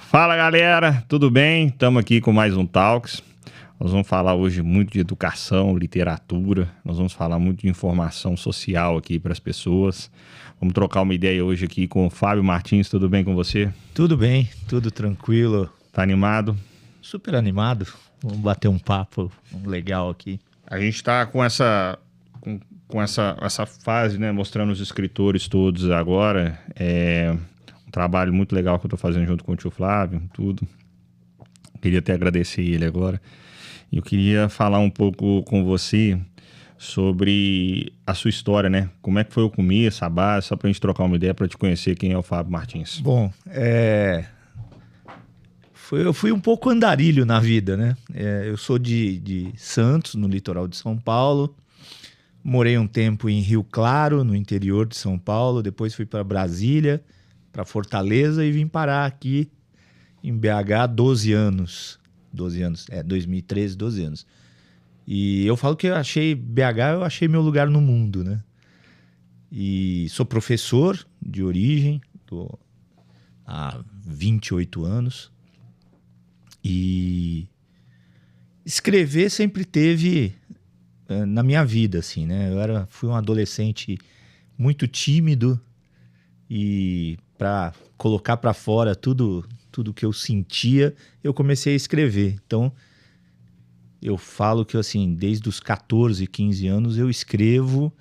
Fala galera, tudo bem? Estamos aqui com mais um Talks. Nós vamos falar hoje muito de educação, literatura, nós vamos falar muito de informação social aqui para as pessoas. Vamos trocar uma ideia hoje aqui com o Fábio Martins, tudo bem com você? Tudo bem, tudo tranquilo. Tá animado? Super animado. Vamos bater um papo legal aqui. A gente está com essa fase, né, mostrando os escritores todos agora. Um trabalho muito legal que eu estou fazendo junto com o tio Flávio, tudo. Queria até agradecer ele agora. Eu queria falar um pouco com você sobre a sua história, né? Como é que foi o começo, a base, só para a gente trocar uma ideia, para te conhecer quem é o Fábio Martins. Bom, eu fui um pouco andarilho na vida, né? Eu sou de Santos, no litoral de São Paulo. Morei um tempo em Rio Claro, no interior de São Paulo. Depois fui para Brasília, para Fortaleza e vim parar aqui em BH 12 anos. 2013, 12 anos. E eu falo que eu achei meu lugar no mundo, né? E sou professor de origem, tô há 28 anos. E escrever sempre teve na minha vida, assim, né? Fui um adolescente muito tímido e para colocar para fora tudo que eu sentia, eu comecei a escrever. Então, eu falo que, assim, desde os 14, 15 anos eu escrevo,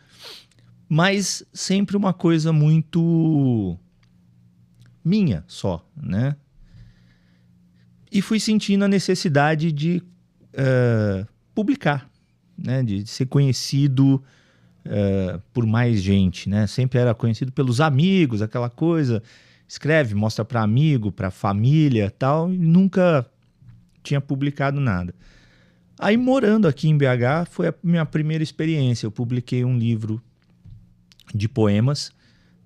mas sempre uma coisa muito minha só, né? E fui sentindo a necessidade de publicar, né? De ser conhecido por mais gente, né? Sempre era conhecido pelos amigos, aquela coisa... Escreve, mostra para amigo, para família, tal, e nunca tinha publicado nada. Aí, morando aqui em BH, foi a minha primeira experiência. Eu publiquei um livro de poemas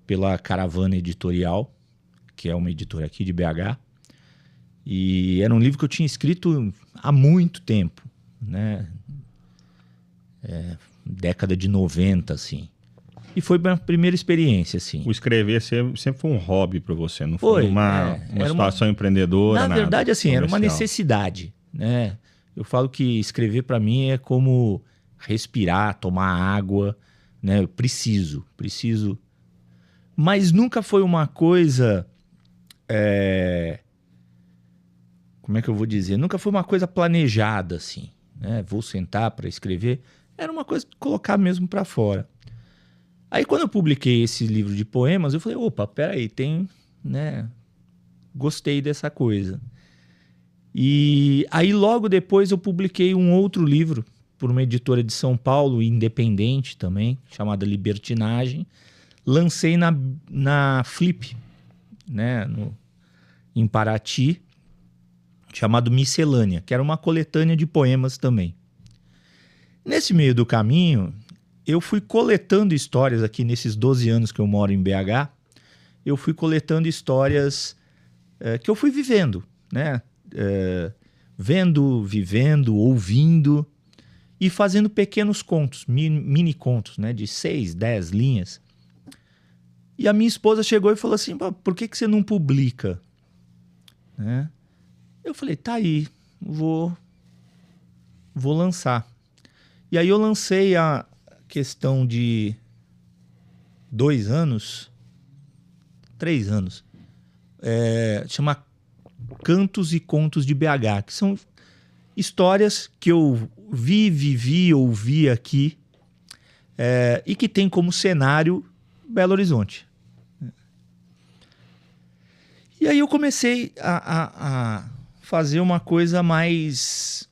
pela Caravana Editorial, que é uma editora aqui de BH. E era um livro que eu tinha escrito há muito tempo, né? Década de 90, assim. E foi minha primeira experiência, assim. O escrever sempre foi um hobby para você, não foi uma situação empreendedora? Na verdade, assim, comercial. Era uma necessidade, né? Eu falo que escrever para mim é como respirar, tomar água, né? Eu preciso. Mas nunca foi uma coisa... Como é que eu vou dizer? Nunca foi uma coisa planejada, assim, né? Vou sentar para escrever. Era uma coisa de colocar mesmo para fora. Aí, quando eu publiquei esse livro de poemas, eu falei, opa, peraí, né? Gostei dessa coisa. E aí, logo depois, eu publiquei um outro livro por uma editora de São Paulo, independente também, chamada Libertinagem. Lancei na Flip, né? Em Paraty, chamado Miscelânea, que era uma coletânea de poemas também. Nesse meio do caminho... Eu fui coletando histórias aqui nesses 12 anos que eu moro em BH. Eu fui coletando histórias que eu fui vivendo, né? Vendo, vivendo, ouvindo e fazendo pequenos contos, mini contos, né? De 6, 10 linhas. E a minha esposa chegou e falou assim, por que você não publica? Né? Eu falei, tá aí, vou lançar. E aí eu lancei a questão de 2 anos, 3 anos, chama Cantos e Contos de BH, que são histórias que eu vivi, ouvi aqui, e que tem como cenário Belo Horizonte. E aí eu comecei a fazer uma coisa mais...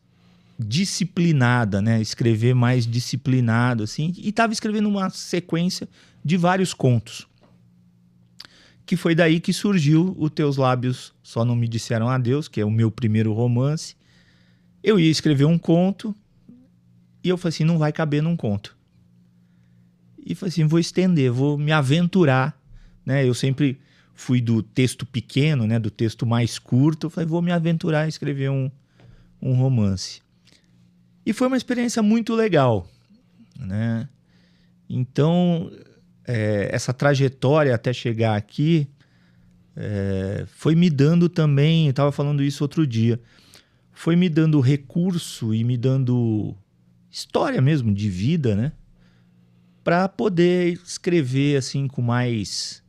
disciplinada, né? Escrever mais disciplinado, assim. E estava escrevendo uma sequência de vários contos. Que foi daí que surgiu o Teus Lábios Só Não Me Disseram Adeus, que é o meu primeiro romance. Eu ia escrever um conto e eu falei assim, não vai caber num conto. E falei assim, vou estender, vou me aventurar, né? Eu sempre fui do texto pequeno, né? Do texto mais curto. Eu falei, vou me aventurar a escrever um romance. E foi uma experiência muito legal, né? Então, essa trajetória até chegar aqui foi me dando também, eu estava falando isso outro dia, foi me dando recurso e me dando história mesmo de vida, né? Para poder escrever assim com mais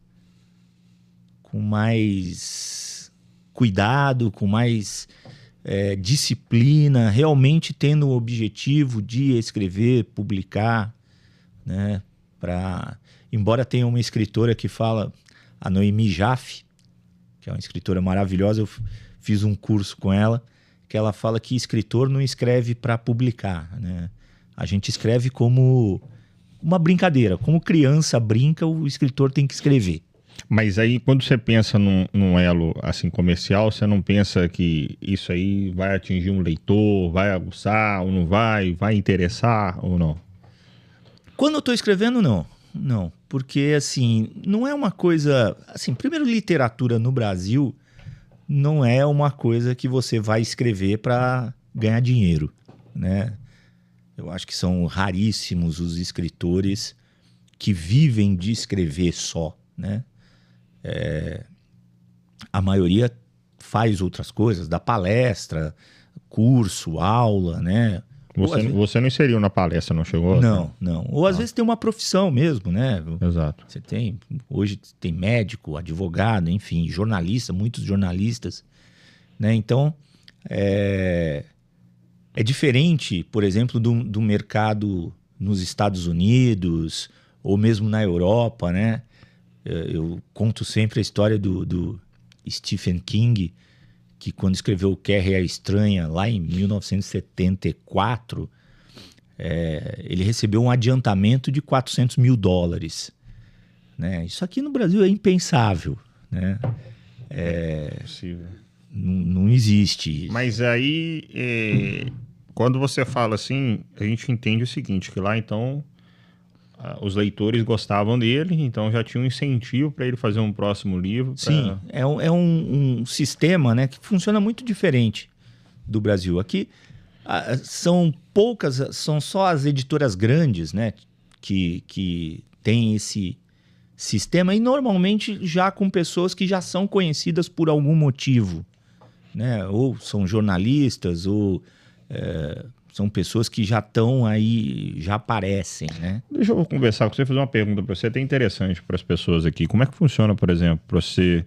cuidado, com mais disciplina, realmente tendo o objetivo de escrever, publicar, né? Embora tenha uma escritora que fala, a Noemi Jaffe, que é uma escritora maravilhosa, eu fiz um curso com ela, que ela fala que escritor não escreve para publicar, né? A gente escreve como uma brincadeira, como criança brinca, o escritor tem que escrever. Mas aí, quando você pensa num elo assim comercial, você não pensa que isso aí vai atingir um leitor, vai aguçar ou não vai interessar ou não? Quando eu estou escrevendo, não. Não, porque assim, não é uma coisa... Assim, primeiro, literatura no Brasil não é uma coisa que você vai escrever para ganhar dinheiro, né? Eu acho que são raríssimos os escritores que vivem de escrever só, né? A maioria faz outras coisas, dá palestra, curso, aula, né? Você não inseriu na palestra, não chegou? Não. Ou às vezes tem uma profissão mesmo, né? Exato. Hoje tem médico, advogado, enfim, jornalista, muitos jornalistas, né? Então, é diferente, por exemplo, do mercado nos Estados Unidos ou mesmo na Europa, né? Eu conto sempre a história do Stephen King, que quando escreveu O Carrie a Estranha, lá em 1974, ele recebeu um adiantamento de $400 mil, né? Isso aqui no Brasil é impensável, né? Possível. Não existe. Mas aí, quando você fala assim, a gente entende o seguinte, que lá então os leitores gostavam dele, então já tinha um incentivo para ele fazer um próximo livro. Sim, é um sistema, né, que funciona muito diferente do Brasil. Aqui são poucas, são só as editoras grandes, né, que têm esse sistema, e normalmente já com pessoas que já são conhecidas por algum motivo, né, ou são jornalistas, ou são pessoas que já estão aí, já aparecem, né? Deixa eu conversar com você, fazer uma pergunta para você, até interessante para as pessoas aqui. Como é que funciona, por exemplo, para você,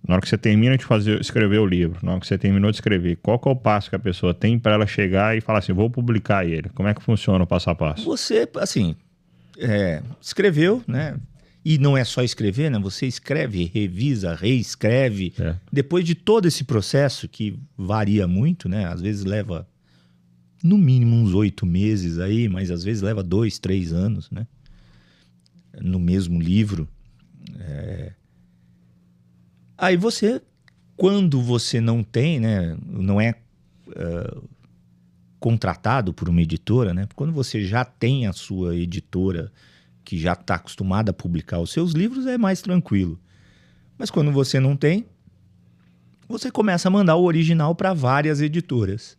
na hora que você termina de escrever o livro, na hora que você terminou de escrever, qual que é o passo que a pessoa tem para ela chegar e falar assim, vou publicar ele? Como é que funciona o passo a passo? Você, assim, escreveu, né? E não é só escrever, né? Você escreve, revisa, reescreve. Depois de todo esse processo, que varia muito, né? Às vezes leva no mínimo uns 8 meses aí, mas às vezes leva 2, 3 anos, né? No mesmo livro. Aí você, quando você não tem, né? Não é contratado por uma editora, né? Quando você já tem a sua editora que já está acostumada a publicar os seus livros, é mais tranquilo. Mas quando você não tem, você começa a mandar o original para várias editoras,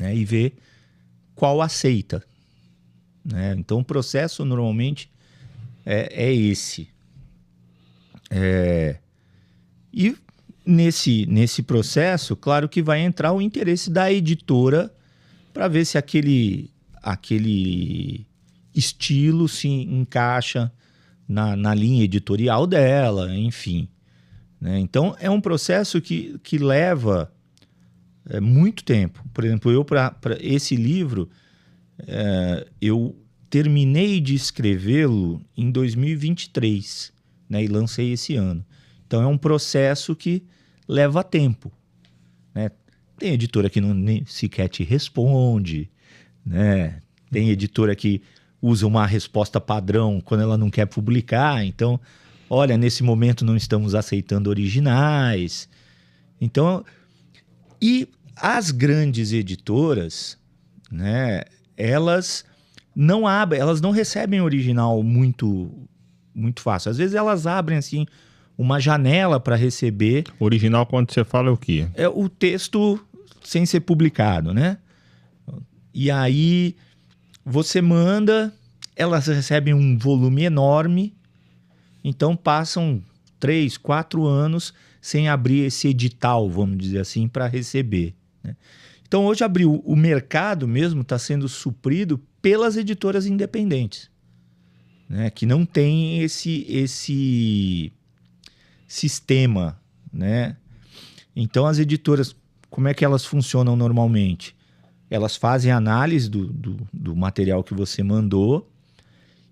né, e ver qual aceita, né? Então o processo normalmente é esse. E nesse processo, claro que vai entrar o interesse da editora para ver se aquele estilo se encaixa na linha editorial dela, enfim, né? Então é um processo que leva muito tempo. Por exemplo, eu para esse livro, eu terminei de escrevê-lo em 2023, né, e lancei esse ano. Então é um processo que leva tempo, né? Tem editora que nem sequer te responde, né? Tem editora que usa uma resposta padrão quando ela não quer publicar. Então, olha, nesse momento não estamos aceitando originais. Então, e as grandes editoras, né, elas não recebem original muito fácil. Às vezes elas abrem assim uma janela para receber. Original, quando você fala, é o quê? É o texto sem ser publicado, né? E aí você manda, elas recebem um volume enorme, então passam 3, 4 anos sem abrir esse edital, vamos dizer assim, para receber, né? Então, hoje o mercado mesmo está sendo suprido pelas editoras independentes, né? Que não tem esse sistema, né? Então, as editoras, como é que elas funcionam normalmente? Elas fazem análise do material que você mandou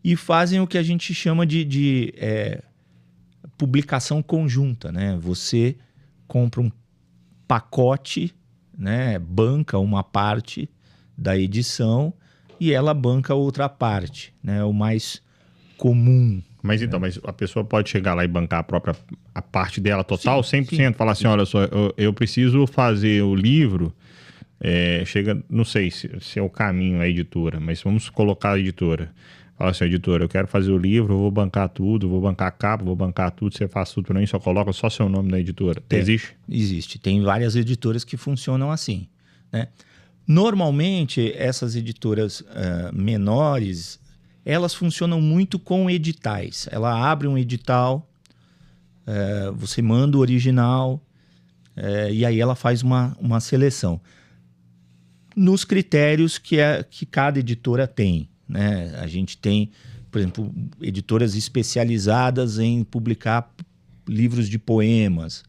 e fazem o que a gente chama de publicação conjunta, né? Você compra um pacote, né? Banca uma parte da edição e ela banca outra parte, né? O mais comum. Mas então, mas a pessoa pode chegar lá e bancar a parte dela total, Sim, 100%, sim, falar assim, olha só, eu preciso fazer o livro, chega, não sei se é o caminho a editora, mas vamos colocar a editora. Fala assim, editora, eu quero fazer o livro, eu vou bancar tudo, vou bancar a capa, vou bancar tudo, você faz tudo pra mim, só coloca só seu nome na editora. Existe? Existe. Tem várias editoras que funcionam assim, né? Normalmente, essas editoras menores, elas funcionam muito com editais. Ela abre um edital, você manda o original, e aí ela faz uma seleção. Nos critérios que cada editora tem, né? A gente tem, por exemplo, editoras especializadas em publicar livros de poemas,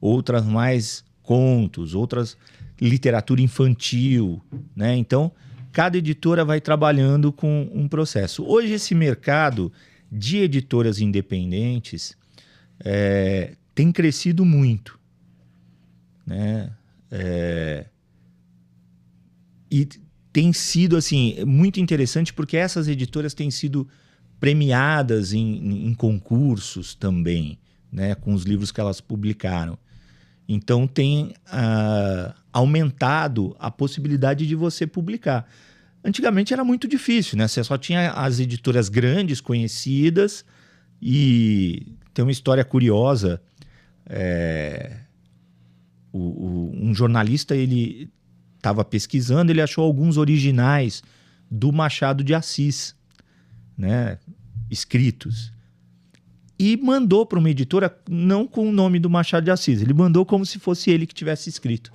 outras mais contos, outras literatura infantil, né? Então, cada editora vai trabalhando com um processo. Hoje, esse mercado de editoras independentes tem crescido muito, né? E tem sido assim, muito interessante porque essas editoras têm sido premiadas em concursos também, né? Com os livros que elas publicaram. Então, tem aumentado a possibilidade de você publicar. Antigamente era muito difícil, né? Você só tinha as editoras grandes, conhecidas, e tem uma história curiosa. Um jornalista, ele estava pesquisando, ele achou alguns originais do Machado de Assis, né? Escritos. E mandou para uma editora, não com o nome do Machado de Assis, ele mandou como se fosse ele que tivesse escrito.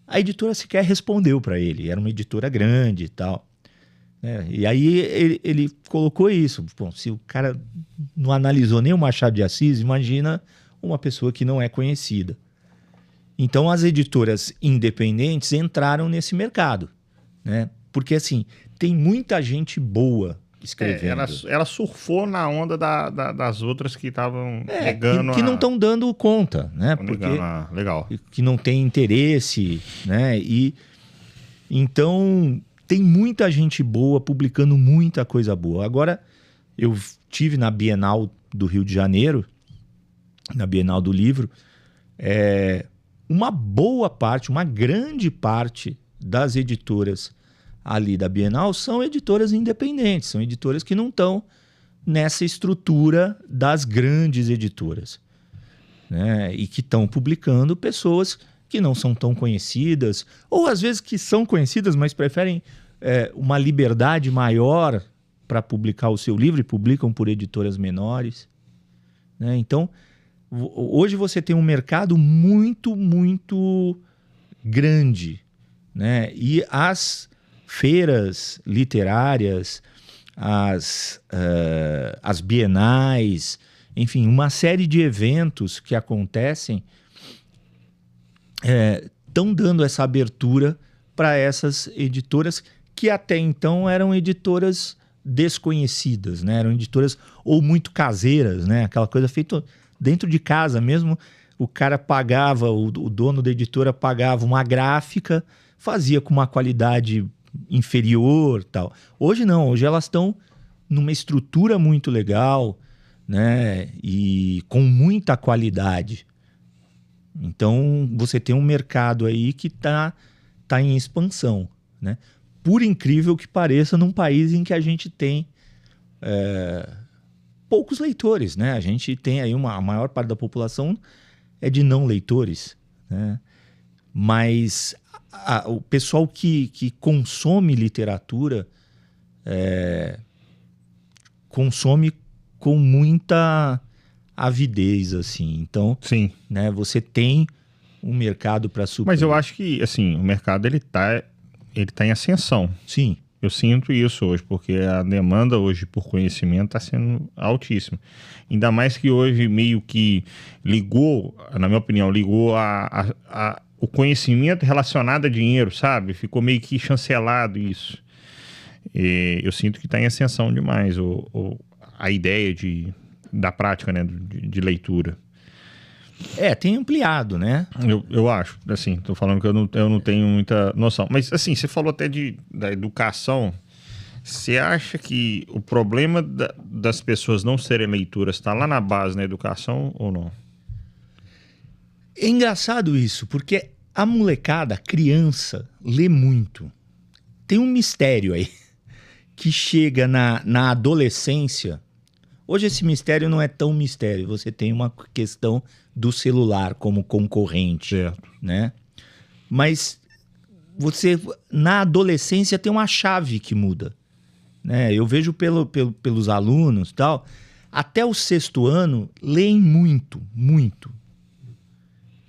A editora sequer respondeu para ele, era uma editora grande e tal, né? E aí ele colocou isso. Bom, se o cara não analisou nem o Machado de Assis, imagina uma pessoa que não é conhecida. Então, as editoras independentes entraram nesse mercado, né? Porque, assim, tem muita gente boa escrevendo. Ela surfou na onda das outras que estavam negando. Que não estão dando conta, né? Porque legal. Que não tem interesse, né? E então tem muita gente boa publicando muita coisa boa. Agora, eu tive na Bienal do Rio de Janeiro, na Bienal do Livro, uma boa parte, uma grande parte das editoras ali da Bienal são editoras independentes, são editoras que não estão nessa estrutura das grandes editoras, né? E que estão publicando pessoas que não são tão conhecidas, ou às vezes que são conhecidas, mas preferem uma liberdade maior para publicar o seu livro e publicam por editoras menores, né? Então, hoje você tem um mercado muito, muito grande, né? E as feiras literárias, as bienais, enfim, uma série de eventos que acontecem estão dando essa abertura para essas editoras que até então eram editoras desconhecidas, né? Eram editoras ou muito caseiras, né? Aquela coisa feita dentro de casa mesmo. O cara pagava, o dono da editora pagava uma gráfica, fazia com uma qualidade inferior, tal. Hoje não, hoje elas estão numa estrutura muito legal, né? E com muita qualidade. Então, você tem um mercado aí que tá em expansão, né? Por incrível que pareça, num país em que a gente tem poucos leitores, né? A gente tem aí a maior parte da população é de não leitores, né? Mas o pessoal que consome literatura consome com muita avidez, assim. Então, Sim. né, você tem um mercado para suprir. Mas eu acho que, assim, o mercado ele tá em ascensão. Sim. Eu sinto isso hoje, porque a demanda hoje por conhecimento está sendo altíssima. Ainda mais que hoje meio que ligou, na minha opinião, o conhecimento relacionado a dinheiro, sabe? Ficou meio que chancelado isso. E eu sinto que está em ascensão demais a ideia da prática, né, de leitura. Tem ampliado, né? Eu acho, assim, tô falando que eu não tenho muita noção. Mas, assim, você falou até da educação. Você acha que o problema das pessoas não serem leituras está lá na base, na educação, ou não? É engraçado isso, porque a molecada, a criança, lê muito. Tem um mistério aí, que chega na adolescência. Hoje esse mistério não é tão mistério. Você tem uma questão do celular como concorrente, certo, né? Mas você, na adolescência, tem uma chave que muda, né? Eu vejo pelos alunos e tal, até o 6º ano, leem muito, muito.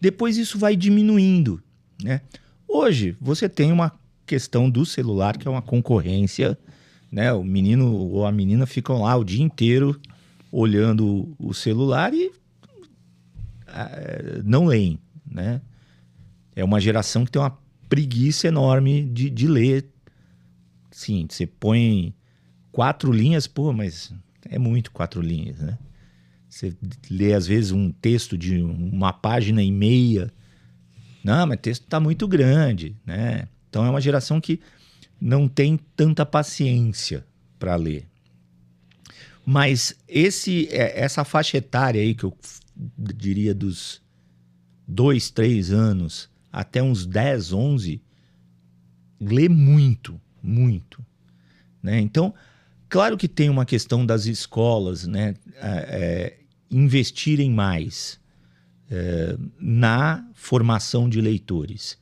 Depois isso vai diminuindo, né? Hoje, você tem uma questão do celular, que é uma concorrência, né? O menino ou a menina ficam lá o dia inteiro olhando o celular e não leem, né? É uma geração que tem uma preguiça enorme de ler. Sim, você põe 4 linhas, pô, mas é muito 4 linhas, né? Você lê, às vezes, um texto de 1,5 páginas. Não, mas o texto está muito grande, né? Então é uma geração que não tem tanta paciência para ler. Mas essa faixa etária aí, que eu diria dos 2, 3 anos até uns 10, 11, lê muito, muito, né? Então, claro que tem uma questão das escolas, né, investirem mais na formação de leitores.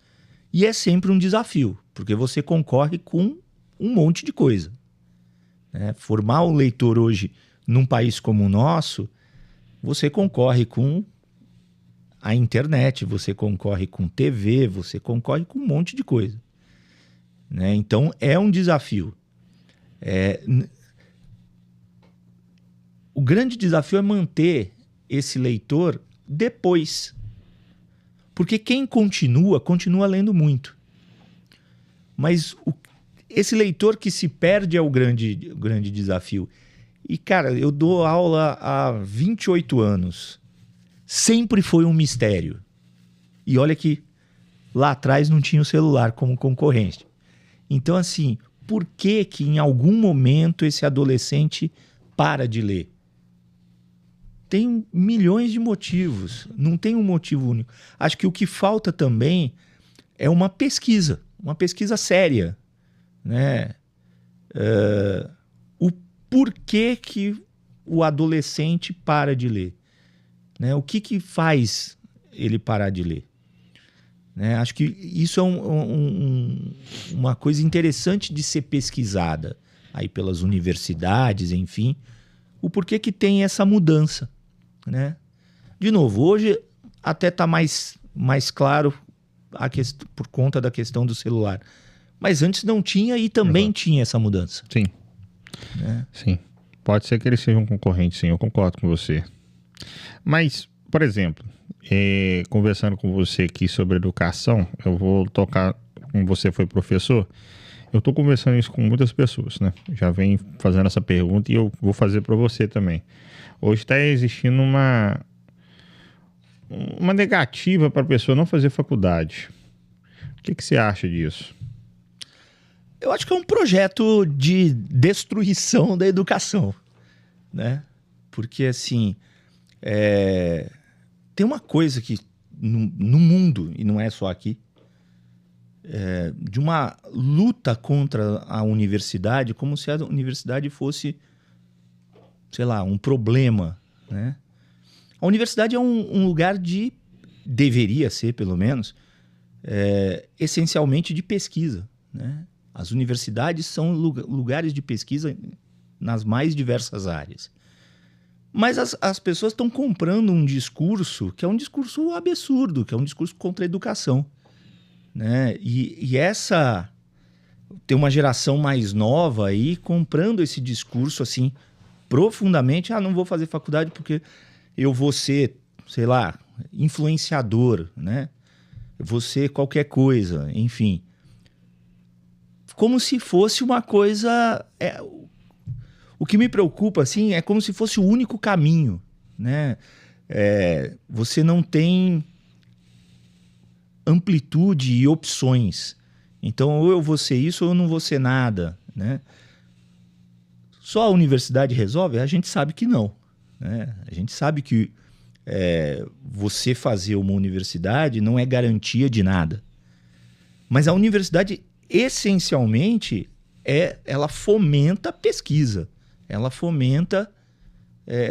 E é sempre um desafio, porque você concorre com um monte de coisa, né? Formar um leitor hoje num país como o nosso, você concorre com a internet, você concorre com TV, você concorre com um monte de coisa, né? Então, é um desafio. O grande desafio é manter esse leitor depois. Porque quem continua lendo muito. Mas esse leitor que se perde é o grande desafio. E, cara, eu dou aula há 28 anos. Sempre foi um mistério. E olha que lá atrás não tinha o celular como concorrente. Então, assim, por que em algum momento esse adolescente para de ler? Tem milhões de motivos. Não tem um motivo único. Acho que o que falta também é uma pesquisa séria, né? O porquê que o adolescente para de ler, né? O que faz ele parar de ler, né? Acho que isso é uma coisa interessante de ser pesquisada aí pelas universidades, enfim, o porquê que tem essa mudança, né? De novo, hoje até está mais claro por conta da questão do celular. Mas antes não tinha e também tinha essa mudança. Sim. Né? Sim. Pode ser que eles sejam concorrentes, sim. Eu concordo com você. Mas, por exemplo, conversando com você aqui sobre educação, eu vou tocar, como você foi professor, eu estou conversando isso com muitas pessoas, né? Já vem fazendo essa pergunta e eu vou fazer para você também. Hoje está existindo uma negativa para a pessoa não fazer faculdade. O que você acha disso? Eu acho que é um projeto de destruição da educação, né? Porque, assim, tem uma coisa que no mundo, e não é só aqui, de uma luta contra a universidade, como se a universidade fosse, sei lá, um problema, né? A universidade é um lugar deveria ser, pelo menos, essencialmente de pesquisa, né? As universidades são lugares de pesquisa nas mais diversas áreas. Mas as pessoas estão comprando um discurso que é um discurso absurdo, que é um discurso contra a educação, né? E essa... Tem uma geração mais nova aí comprando esse discurso, assim, profundamente. Ah, não vou fazer faculdade porque eu vou ser, sei lá, influenciador, né? Eu vou ser qualquer coisa, enfim. Como se fosse uma coisa... O que me preocupa, assim, é como se fosse o único caminho, né? Você não tem amplitude e opções. Então, ou eu vou ser isso ou eu não vou ser nada, né? Só a universidade resolve? A gente sabe que não, né? A gente sabe que você fazer uma universidade não é garantia de nada. Mas a universidade, essencialmente, ela fomenta pesquisa. Ela fomenta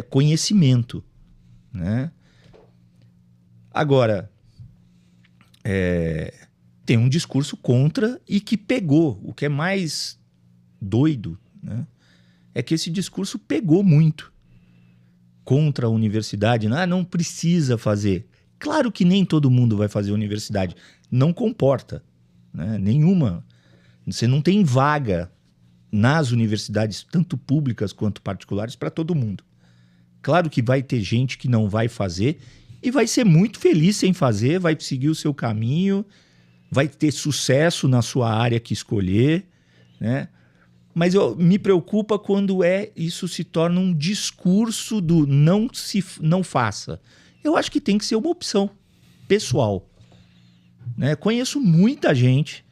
conhecimento, né? Agora, tem um discurso contra e que pegou. O que é mais doido, né, é que esse discurso pegou muito contra a universidade. Não precisa fazer. Claro que nem todo mundo vai fazer universidade. Não comporta, né? Nenhuma. Você não tem vaga nas universidades, tanto públicas quanto particulares, para todo mundo. Claro que vai ter gente que não vai fazer e vai ser muito feliz sem fazer, vai seguir o seu caminho, vai ter sucesso na sua área que escolher, né? Mas me preocupa quando isso se torna um discurso do não faça. Eu acho que tem que ser uma opção pessoal, né? Conheço muita gente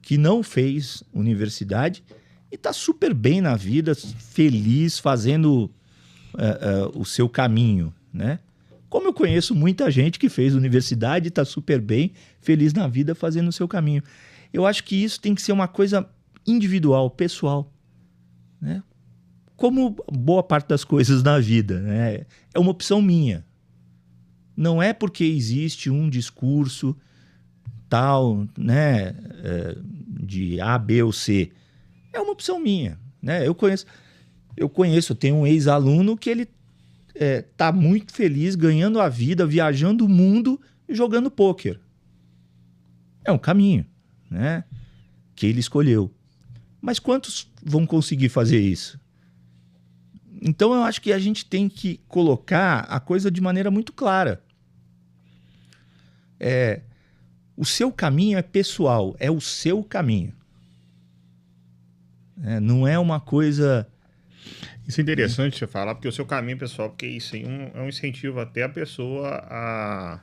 que não fez universidade e está super bem na vida, feliz, fazendo o seu caminho, né? Como eu conheço muita gente que fez universidade e está super bem, feliz na vida, fazendo o seu caminho. Eu acho que isso tem que ser uma coisa individual, pessoal, né? Como boa parte das coisas na vida, né? É uma opção minha. Não é porque existe um discurso tal, né, de A, B ou C. É uma opção minha, né? Eu tenho um ex-aluno que ele tá muito feliz, ganhando a vida, viajando o mundo e jogando pôquer. É um caminho, né, que ele escolheu. Mas quantos vão conseguir fazer isso? Então eu acho que a gente tem que colocar a coisa de maneira muito clara. O seu caminho é pessoal, é o seu caminho. Não é uma coisa... Isso é interessante você falar, porque o seu caminho, pessoal, porque isso aí é um incentivo até a pessoa a,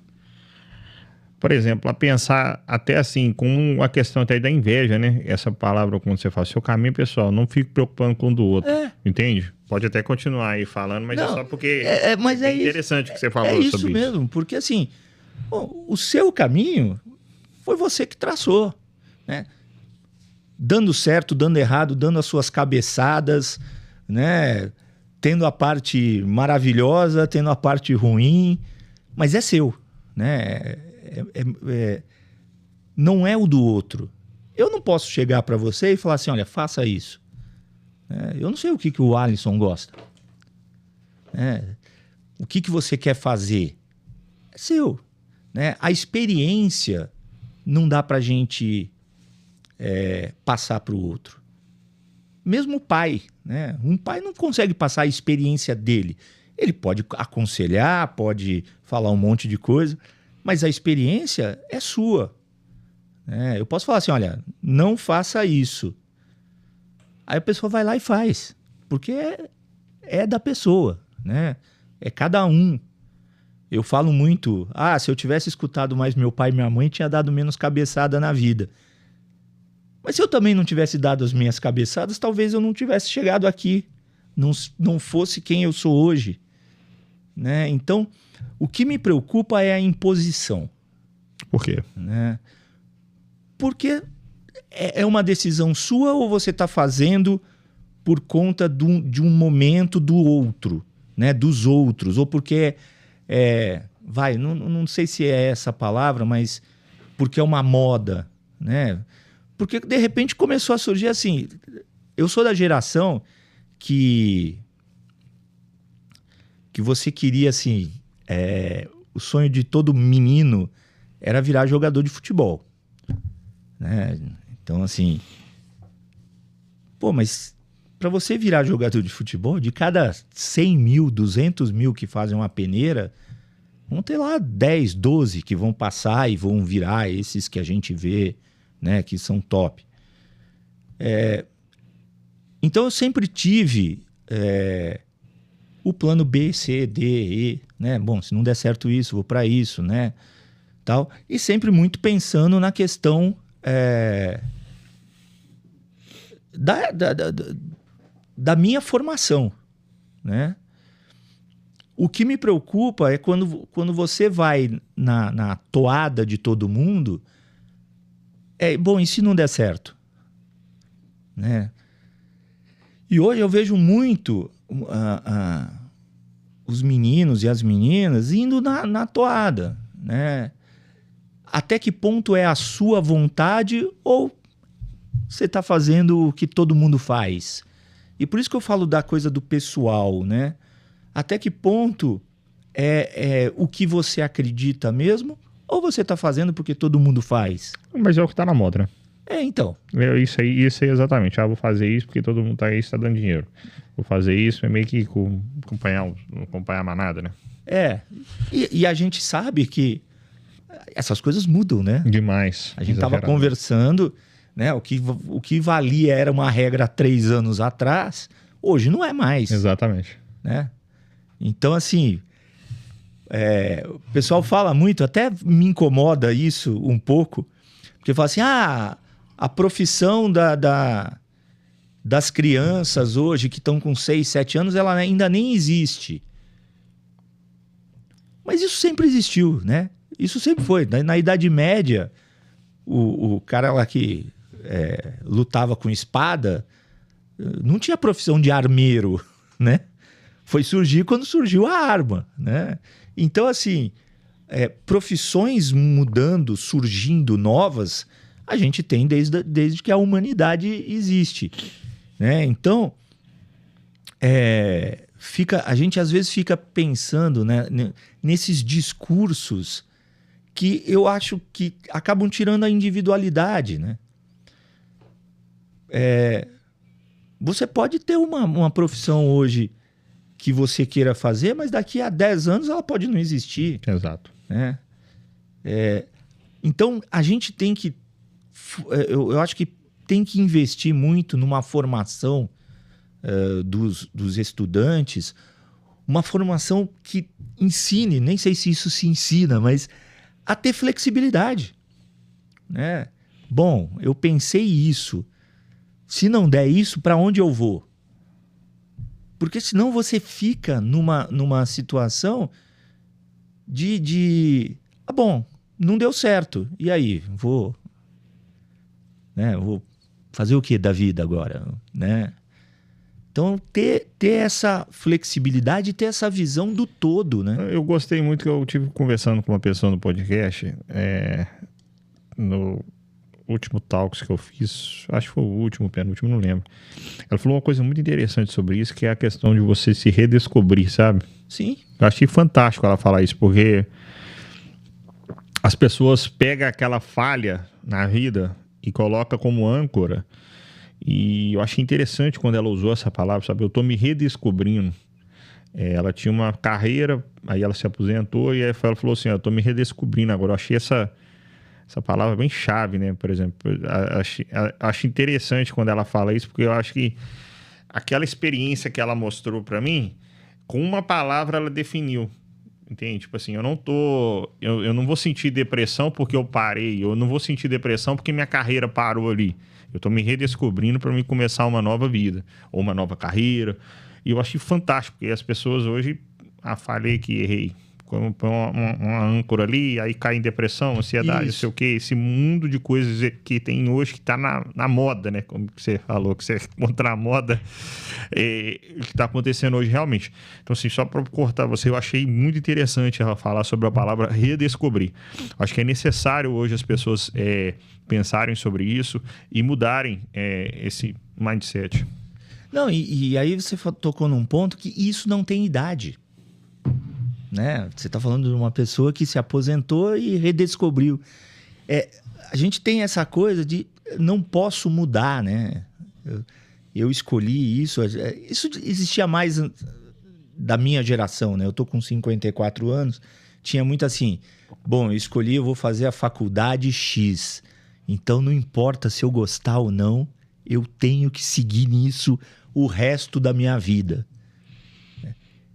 por exemplo, a pensar até assim, com a questão até da inveja, né? Essa palavra, quando você fala, seu caminho, pessoal, não fique preocupando com o do outro, entende? Pode até continuar aí falando, mas não, é só porque mas é interessante o que você falou sobre isso. É isso mesmo, porque assim, o seu caminho foi você que traçou, né? Dando certo, dando errado, dando as suas cabeçadas, né? Tendo a parte maravilhosa, tendo a parte ruim, mas é seu, né? Não é o do outro. Eu não posso chegar para você e falar assim, olha, faça isso. Eu não sei o que o Alisson gosta. O que você quer fazer? É seu, né? A experiência não dá pra gente passar para o outro. Mesmo o pai, né? Um pai não consegue passar a experiência dele. Ele pode aconselhar, pode falar um monte de coisa, mas a experiência é sua. Eu posso falar assim, olha, não faça isso. Aí a pessoa vai lá e faz, porque é da pessoa, né? É cada um. Eu falo muito, se eu tivesse escutado mais meu pai e minha mãe, tinha dado menos cabeçada na vida. Mas se eu também não tivesse dado as minhas cabeçadas, talvez eu não tivesse chegado aqui, não fosse quem eu sou hoje, né? Então, o que me preocupa é a imposição. Por quê? Né? Porque é uma decisão sua ou você está fazendo por conta de um momento do outro, né? Dos outros, ou porque não sei se é essa a palavra, mas porque é uma moda, né? Porque, de repente, começou a surgir assim... Eu sou da geração que que você queria, assim, o sonho de todo menino era virar jogador de futebol, né? Então, assim, pô, mas para você virar jogador de futebol, de cada 100 mil, 200 mil que fazem uma peneira, vão ter lá 10, 12 que vão passar e vão virar esses que a gente vê, né, que são top. Então eu sempre tive o plano B, C, D, E, né? Bom, se não der certo isso, vou para isso, né? Tal. E sempre muito pensando na questão da minha formação, né? O que me preocupa é quando você vai na toada de todo mundo, bom, e se não der certo? Né? E hoje eu vejo muito os meninos e as meninas indo na toada, né? Até que ponto é a sua vontade ou você está fazendo o que todo mundo faz? E por isso que eu falo da coisa do pessoal, né? Até que ponto é o que você acredita mesmo ou você está fazendo porque todo mundo faz? Mas é o que está na moda, né? Então. Isso aí exatamente. Vou fazer isso porque todo mundo tá aí, está dando dinheiro. Vou fazer isso, é meio que acompanhar a manada, né? E a gente sabe que essas coisas mudam, né? Demais. A gente estava conversando, né? O que valia era uma regra há 3 anos atrás, hoje não é mais. Exatamente. Né? Então, assim, o pessoal fala muito, até me incomoda isso um pouco, porque fala assim, a profissão das crianças hoje que estão com 6, 7 anos, ela ainda nem existe. Mas isso sempre existiu, né? Isso sempre foi. Na Idade Média, o cara lá que lutava com espada não tinha profissão de armeiro, né? Foi surgir quando surgiu a arma, né? Então, assim, profissões mudando, surgindo novas, a gente tem desde que a humanidade existe, né? Então, a gente às vezes fica pensando, né, nesses discursos que eu acho que acabam tirando a individualidade, né? Você pode ter uma profissão hoje que você queira fazer, mas daqui a 10 anos ela pode não existir. Exato. Né? Então, a gente tem que... Eu acho que tem que investir muito numa formação dos estudantes, uma formação que ensine, nem sei se isso se ensina, mas a ter flexibilidade. Né? Bom, eu pensei isso. Se não der isso, para onde eu vou? Porque senão você fica numa situação de bom, não deu certo. E aí? Vou fazer o que da vida agora? Né? Então, ter essa flexibilidade e ter essa visão do todo, né? Eu gostei muito que eu tive conversando com uma pessoa no podcast, no último Talks que eu fiz, acho que foi o último, penúltimo, não lembro. Ela falou uma coisa muito interessante sobre isso, que é a questão de você se redescobrir, sabe? Sim. Eu achei fantástico ela falar isso, porque as pessoas pegam aquela falha na vida e colocam como âncora. E eu achei interessante quando ela usou essa palavra, sabe? Eu tô me redescobrindo. Ela tinha uma carreira, aí ela se aposentou e aí ela falou assim, eu tô me redescobrindo agora. Eu achei essa palavra bem chave, né? Por exemplo, acho interessante quando ela fala isso, porque eu acho que aquela experiência que ela mostrou para mim, com uma palavra ela definiu. Entende? Tipo assim, eu não vou sentir depressão porque eu parei, eu não vou sentir depressão porque minha carreira parou ali. Eu tô me redescobrindo para me começar uma nova vida, ou uma nova carreira. E eu achei fantástico, porque as pessoas hoje, falei que errei. Põe uma âncora ali, aí cai em depressão, ansiedade, não sei o quê. Esse mundo de coisas que tem hoje que tá na moda, né? Como que você falou, que você contra a moda, que tá acontecendo hoje realmente. Então, assim, só para cortar você, eu achei muito interessante ela falar sobre a palavra redescobrir. Acho que é necessário hoje as pessoas pensarem sobre isso e mudarem esse mindset. Não, e aí você tocou num ponto que isso não tem idade. né? Você está falando de uma pessoa que se aposentou e redescobriu. A gente tem essa coisa de não posso mudar, né? Eu escolhi isso. Isso existia mais da minha geração, né? Eu tô com 54 anos. Tinha muito assim, bom, eu escolhi, eu vou fazer a faculdade X. Então não importa se eu gostar ou não, eu tenho que seguir nisso o resto da minha vida.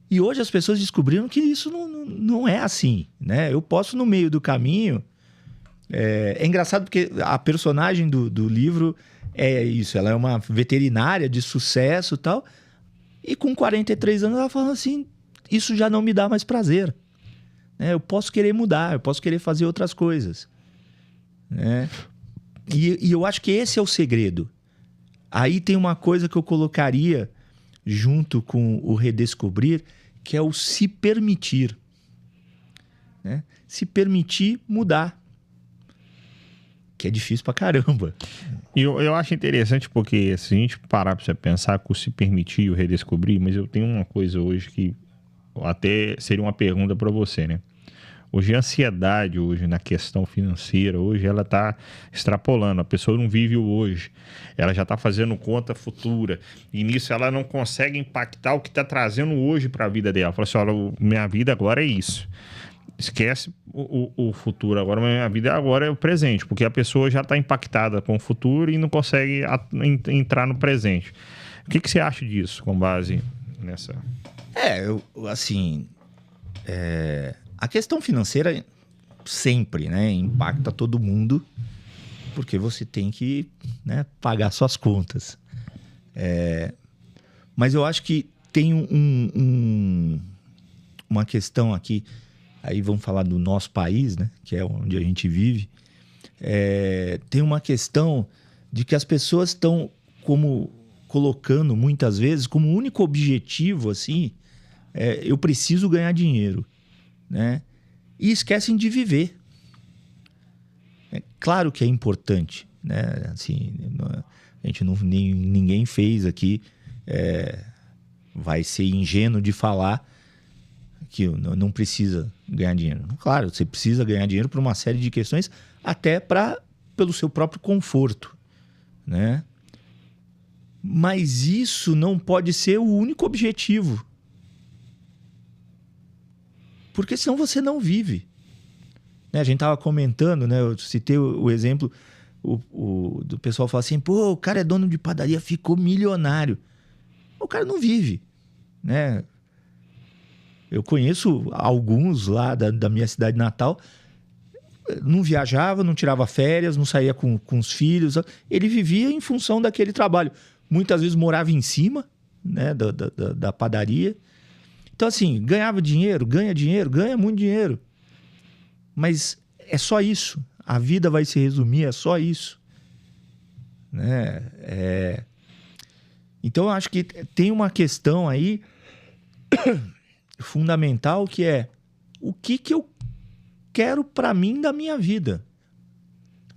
E hoje as pessoas descobriram que isso não é assim, né? Eu posso, no meio do caminho... É engraçado porque a personagem do livro é isso. Ela é uma veterinária de sucesso e tal. E com 43 anos ela fala assim, isso já não me dá mais prazer. Eu posso querer mudar, eu posso querer fazer outras coisas. E eu acho que esse é o segredo. Aí tem uma coisa que eu colocaria junto com o redescobrir, que é o se permitir. Se permitir mudar. Que é difícil pra caramba. E eu acho interessante porque se a gente parar pra você pensar com se permitir e o redescobrir, mas eu tenho uma coisa hoje que até seria uma pergunta pra você, né? Hoje a ansiedade, hoje na questão financeira, hoje ela tá extrapolando. A pessoa não vive o hoje. Ela já tá fazendo conta futura. E nisso ela não consegue impactar o que tá trazendo hoje pra vida dela. Fala assim, olha, minha vida agora é isso. Esquece o futuro agora, mas a vida agora é o presente, porque a pessoa já está impactada com o futuro e não consegue entrar no presente. O que você acha disso, com base nessa... A questão financeira sempre, né, impacta todo mundo, porque você tem que, né, pagar suas contas. Mas eu acho que tem uma questão aqui. Aí vamos falar do nosso país, né? Que é onde a gente vive. Tem uma questão de que as pessoas estão colocando muitas vezes como único objetivo, assim, eu preciso ganhar dinheiro, né? E esquecem de viver. Claro que é importante, né? Assim, a gente ninguém fez aqui, vai ser ingênuo de falar que não precisa ganhar dinheiro. Claro, você precisa ganhar dinheiro por uma série de questões, até pelo seu próprio conforto, né? Mas isso não pode ser o único objetivo. Porque senão você não vive. A gente estava comentando, né? Eu citei o exemplo do pessoal falar assim, pô, o cara é dono de padaria, ficou milionário. O cara não vive, né? Eu conheço alguns lá da minha cidade natal, não viajava, não tirava férias, não saía com os filhos. Ele vivia em função daquele trabalho. Muitas vezes morava em cima, né, da padaria. Então, assim, ganha muito dinheiro. Mas é só isso. A vida vai se resumir, é só isso. Né? Então, eu acho que tem uma questão aí... fundamental, que é o que eu quero para mim da minha vida.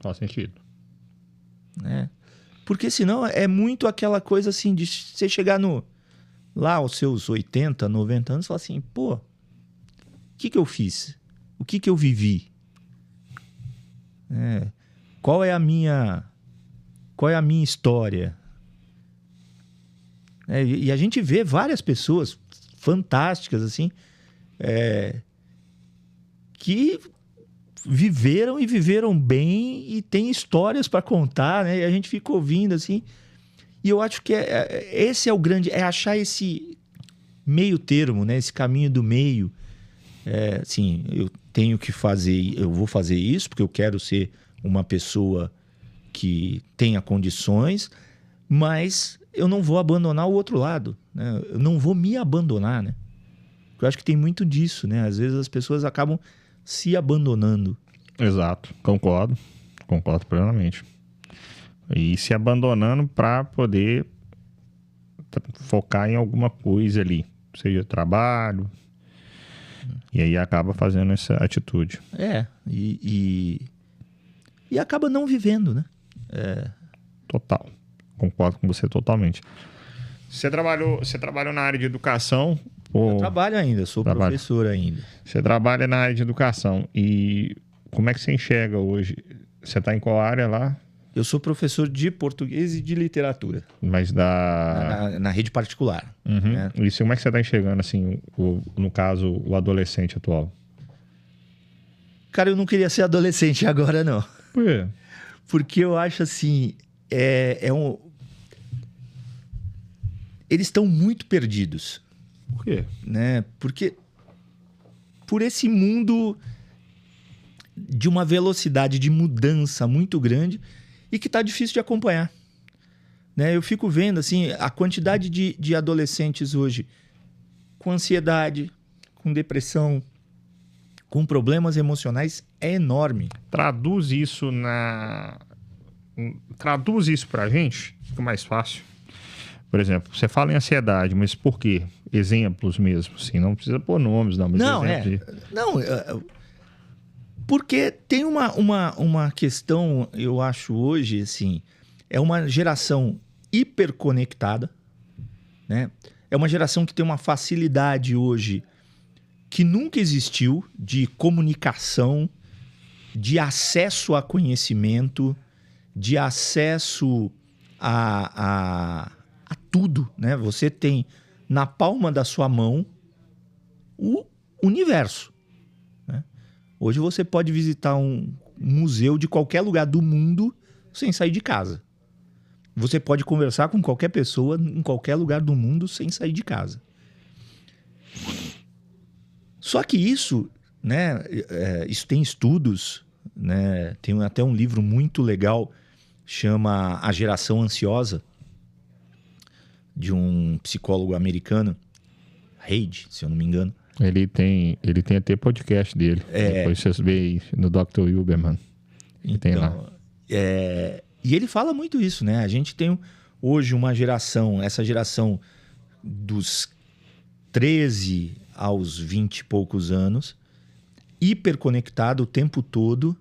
Faz sentido. Né? Porque senão é muito aquela coisa assim de você chegar lá aos seus 80, 90 anos e falar assim, pô, o que eu fiz? O que eu vivi? Qual é a minha história? E a gente vê várias pessoas fantásticas, assim, que viveram bem e tem histórias para contar, né? E a gente fica ouvindo, assim. E eu acho que esse é o grande... É achar esse meio termo, né? Esse caminho do meio. Assim, eu tenho que fazer... Eu vou fazer isso porque eu quero ser uma pessoa que tenha condições, mas eu não vou abandonar o outro lado, né? Eu não vou me abandonar, né? Porque eu acho que tem muito disso, né? Às vezes as pessoas acabam se abandonando. Exato, concordo plenamente. E se abandonando para poder focar em alguma coisa ali, seja trabalho, e aí acaba fazendo essa atitude. E acaba não vivendo, né? Total, concordo com você totalmente. Você trabalhou na área de educação, Eu trabalho ainda, sou professor ainda. Você trabalha na área de educação. E como é que você enxerga hoje? Você está em qual área lá? Eu sou professor de português e de literatura. Mas na rede particular. Uhum. Né? E como é que você está enxergando, assim, no caso, o adolescente atual? Cara, eu não queria ser adolescente agora, não. Por quê? Porque eu acho assim... Eles estão muito perdidos. Por quê? Né? Porque por esse mundo de uma velocidade de mudança muito grande e que está difícil de acompanhar. Né? Eu fico vendo assim, a quantidade de adolescentes hoje com ansiedade, com depressão, com problemas emocionais é enorme. Traduz isso pra gente, fica mais fácil. Por exemplo, você fala em ansiedade, mas por quê? Exemplos mesmo, assim, não precisa pôr nomes, não. Mas porque tem uma questão, eu acho hoje, assim, é uma geração hiperconectada, né? É uma geração que tem uma facilidade hoje que nunca existiu de comunicação, de acesso a conhecimento, de acesso a tudo, né? Você tem na palma da sua mão o universo. Né? Hoje você pode visitar um museu de qualquer lugar do mundo sem sair de casa. Você pode conversar com qualquer pessoa em qualquer lugar do mundo sem sair de casa. Só que isso, né? Isso tem estudos, né? Tem até um livro muito legal, chama A Geração Ansiosa, de um psicólogo americano, Reid, se eu não me engano. Ele tem até podcast dele. Depois vocês veem no Dr. Huberman. Então, tem lá. E ele fala muito isso, né? A gente tem hoje uma geração, essa geração dos 13 aos 20 e poucos anos, hiperconectada o tempo todo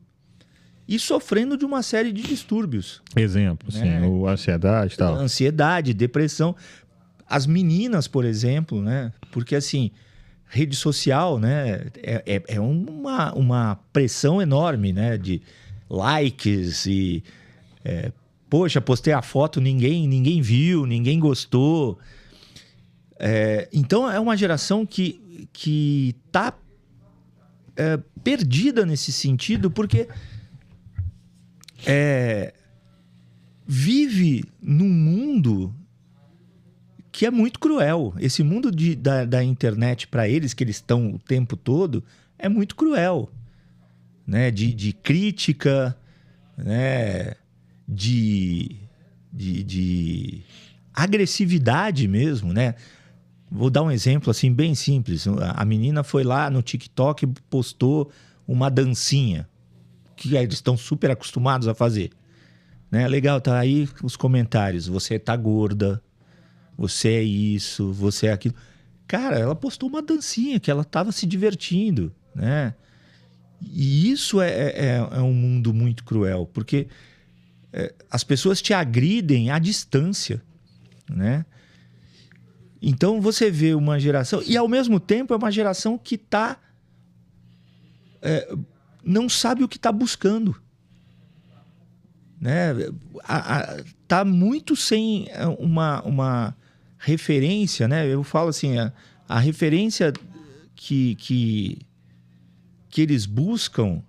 e sofrendo de uma série de distúrbios. Exemplo, né? Sim, ansiedade e tal. Ansiedade, depressão. As meninas, por exemplo, né? Porque assim, rede social, né? É uma pressão enorme, né? De likes e... poxa, postei a foto, ninguém viu, ninguém gostou. Então, é uma geração que tá perdida nesse sentido, porque vive num mundo que é muito cruel. Esse mundo da internet, para eles, que eles estão o tempo todo, é muito cruel. Né? De crítica, né? De agressividade mesmo, né? Vou dar um exemplo assim bem simples. A menina foi lá no TikTok e postou uma dancinha que eles estão super acostumados a fazer, né? Legal, tá aí os comentários. Você tá gorda, você é isso, você é aquilo. Cara, ela postou uma dancinha que ela tava se divertindo, né? E isso é um mundo muito cruel, porque as pessoas te agridem à distância, né? Então você vê uma geração... E ao mesmo tempo é uma geração que não sabe o que está buscando. Né? Tá muito sem uma referência, né? Eu falo assim, a referência que eles buscam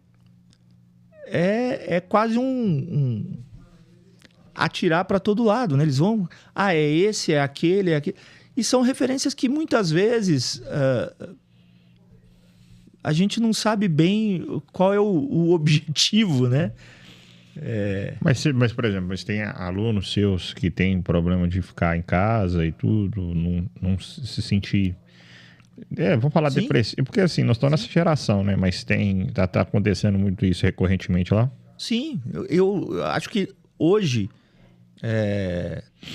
é quase um atirar para todo lado, né? Eles vão... é esse, é aquele, é aquele... E são referências que muitas vezes a gente não sabe bem qual é o objetivo, né? Mas, por exemplo, mas tem alunos seus que têm problema de ficar em casa e tudo, não se sentir... vamos falar depressivo, porque assim, nós estamos nessa geração, né? Mas tá acontecendo muito isso recorrentemente lá? Sim, eu acho que hoje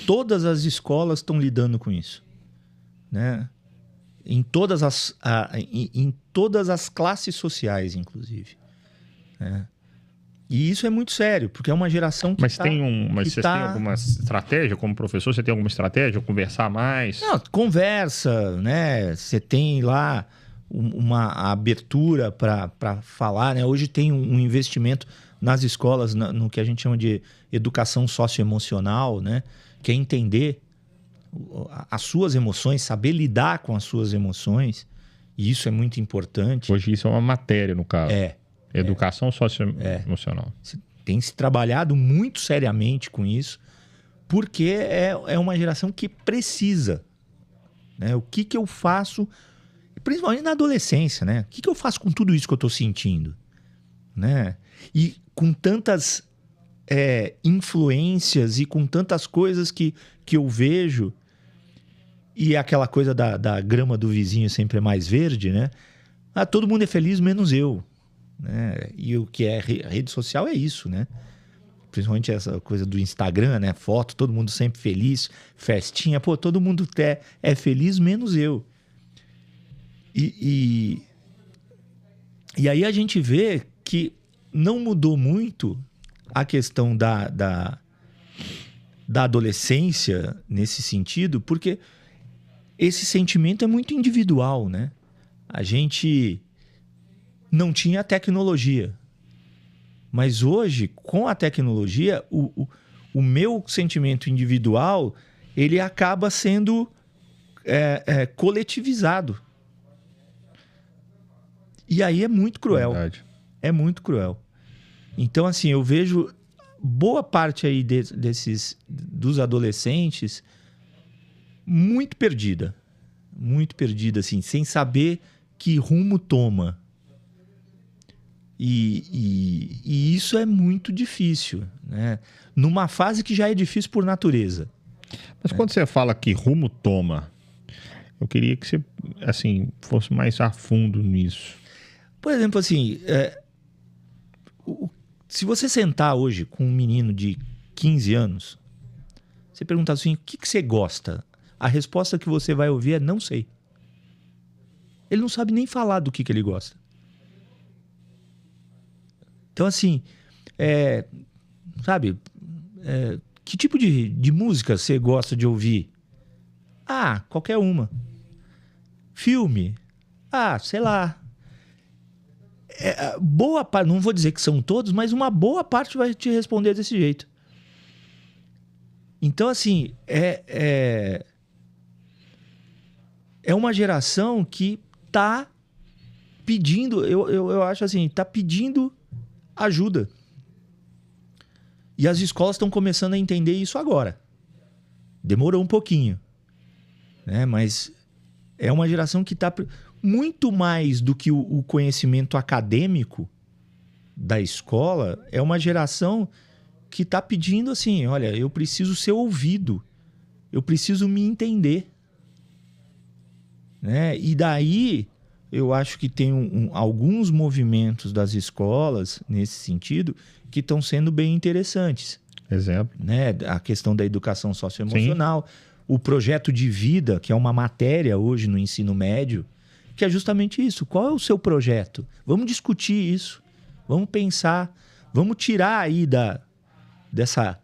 todas as escolas estão lidando com isso, né? Em todas as classes sociais, inclusive, né? E isso é muito sério, porque é uma geração que Mas você tem alguma estratégia como professor? Você tem alguma estratégia? Conversar mais? Não, conversa, né? Você tem lá uma abertura para falar, né? Hoje tem um investimento nas escolas no que a gente chama de educação socioemocional, né? Que é entender as suas emoções, saber lidar com as suas emoções. E isso é muito importante. Hoje isso é uma matéria, no caso. Educação socioemocional. Tem se trabalhado muito seriamente com isso, porque é uma geração que precisa. Né? O que eu faço, principalmente na adolescência, né? O que eu faço com tudo isso que eu estou sentindo? Né? E com tantas influências e com tantas coisas que eu vejo, e aquela coisa da grama do vizinho sempre é mais verde, né? Todo mundo é feliz, menos eu. Né? E o que é rede social é isso, né? Principalmente essa coisa do Instagram, né? Foto, todo mundo sempre feliz, festinha. Pô, todo mundo é feliz, menos eu. E aí a gente vê que não mudou muito a questão da adolescência nesse sentido, porque esse sentimento é muito individual, né? A gente não tinha tecnologia. Mas hoje, com a tecnologia, o meu sentimento individual, ele acaba sendo coletivizado. E aí é muito cruel. Verdade. É muito cruel. Então, assim, eu vejo boa parte aí dos adolescentes muito perdida. Muito perdida, assim, sem saber que rumo toma. E isso é muito difícil, né? Numa fase que já é difícil por natureza. Mas quando você fala que rumo toma, eu queria que você, assim, fosse mais a fundo nisso. Por exemplo, assim, se você sentar hoje com um menino de 15 anos, você perguntar assim, o que você gosta? A resposta que você vai ouvir é não sei. Ele não sabe nem falar do que ele gosta. Então, assim, sabe, que tipo de música você gosta de ouvir? Ah, qualquer uma. Filme? Ah, sei lá. Boa parte, não vou dizer que são todos, mas uma boa parte vai te responder desse jeito. Então, assim, é uma geração que tá pedindo, eu acho assim, tá pedindo ajuda. E as escolas estão começando a entender isso agora. Demorou um pouquinho, né? Mas é uma geração que está muito mais do que o conhecimento acadêmico da escola. É uma geração que está pedindo assim, olha, eu preciso ser ouvido, eu preciso me entender, né? E daí eu acho que tem alguns movimentos das escolas nesse sentido que estão sendo bem interessantes. Exemplo. Né? A questão da educação socioemocional, o projeto de vida, que é uma matéria hoje no ensino médio, que é justamente isso. Qual é o seu projeto? Vamos discutir isso. Vamos pensar. Vamos tirar aí dessa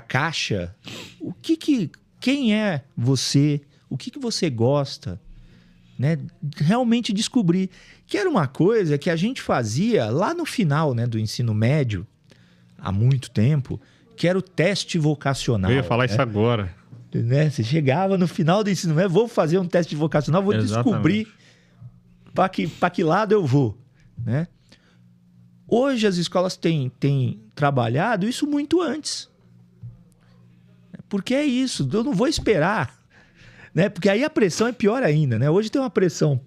caixa quem é você, o que você gosta, né? Realmente descobrir. Que era uma coisa que a gente fazia lá no final, né, do ensino médio, há muito tempo, que era o teste vocacional. Eu ia falar isso agora. Né? Você chegava no final do ensino médio, vou fazer um teste vocacional, vou descobrir para que lado eu vou. Né? Hoje as escolas têm trabalhado isso muito antes. Porque é isso, eu não vou esperar. Né? Porque aí a pressão é pior ainda. Né? Hoje tem uma pressão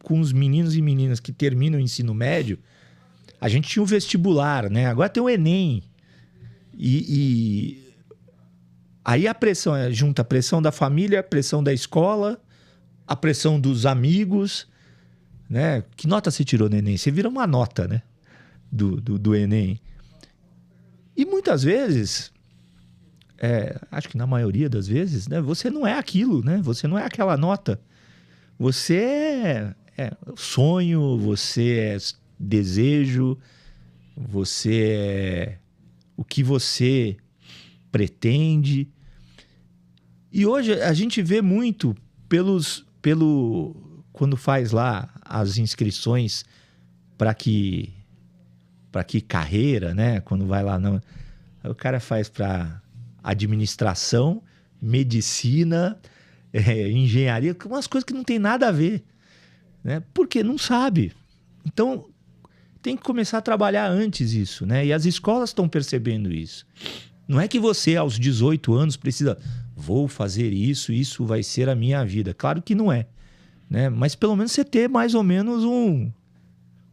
com os meninos e meninas que terminam o ensino médio. A gente tinha o vestibular, né? Agora tem o Enem. E aí a pressão junta a pressão da família, a pressão da escola, a pressão dos amigos, né? Que nota você tirou no Enem? Você vira uma nota, né? Do Enem. E muitas vezes, acho que na maioria das vezes, né? Você não é aquilo, né? Você não é aquela nota. Você é sonho, você desejo, você é o que você pretende. E hoje a gente vê muito quando faz lá as inscrições para que carreira, né? Quando vai lá, não, o cara faz para administração, medicina, engenharia, umas coisas que não tem nada a ver, né? Porque não sabe. Então tem que começar a trabalhar antes isso, né? E as escolas estão percebendo isso. Não é que você, aos 18 anos, precisa... Vou fazer isso, isso vai ser a minha vida. Claro que não é, né? Mas pelo menos você ter mais ou menos um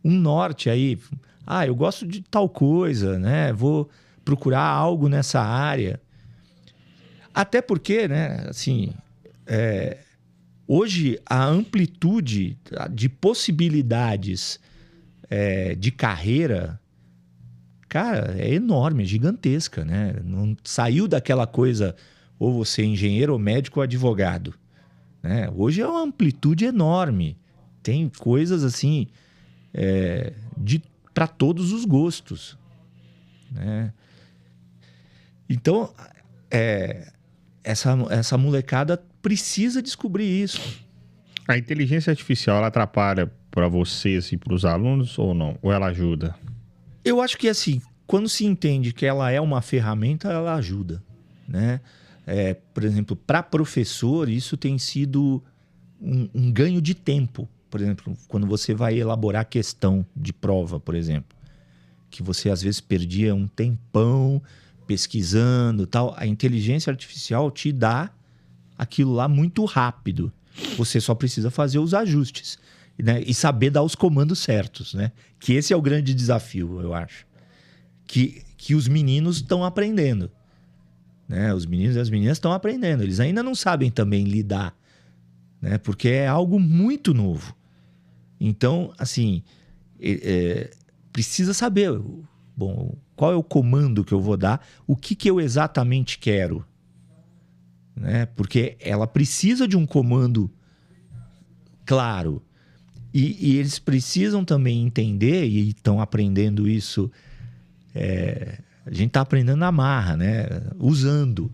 norte aí. Eu gosto de tal coisa, né? Vou procurar algo nessa área. Até porque, né? Assim, hoje a amplitude de possibilidades de carreira, cara, é enorme, é gigantesca, né? Não saiu daquela coisa... ou você é engenheiro, ou médico, ou advogado, né? Hoje é uma amplitude enorme. Tem coisas assim para todos os gostos, né? Então, essa molecada precisa descobrir isso. A inteligência artificial, ela atrapalha para vocês e para os alunos ou não? Ou ela ajuda? Eu acho que assim, quando se entende que ela é uma ferramenta, ela ajuda, né? Por exemplo, para professor, isso tem sido um ganho de tempo. Por exemplo, quando você vai elaborar questão de prova, por exemplo, que você às vezes perdia um tempão pesquisando, tal, a inteligência artificial te dá aquilo lá muito rápido. Você só precisa fazer os ajustes, né? E saber dar os comandos certos, né? Que esse é o grande desafio, eu acho. Que os meninos estão aprendendo. Né? Os meninos e as meninas estão aprendendo. Eles ainda não sabem também lidar, né? Porque é algo muito novo. Então, assim, precisa saber, bom, qual é o comando que eu vou dar, o que eu exatamente quero, né? Porque ela precisa de um comando claro. E eles precisam também entender, e estão aprendendo isso... A gente está aprendendo na marra, né? Usando.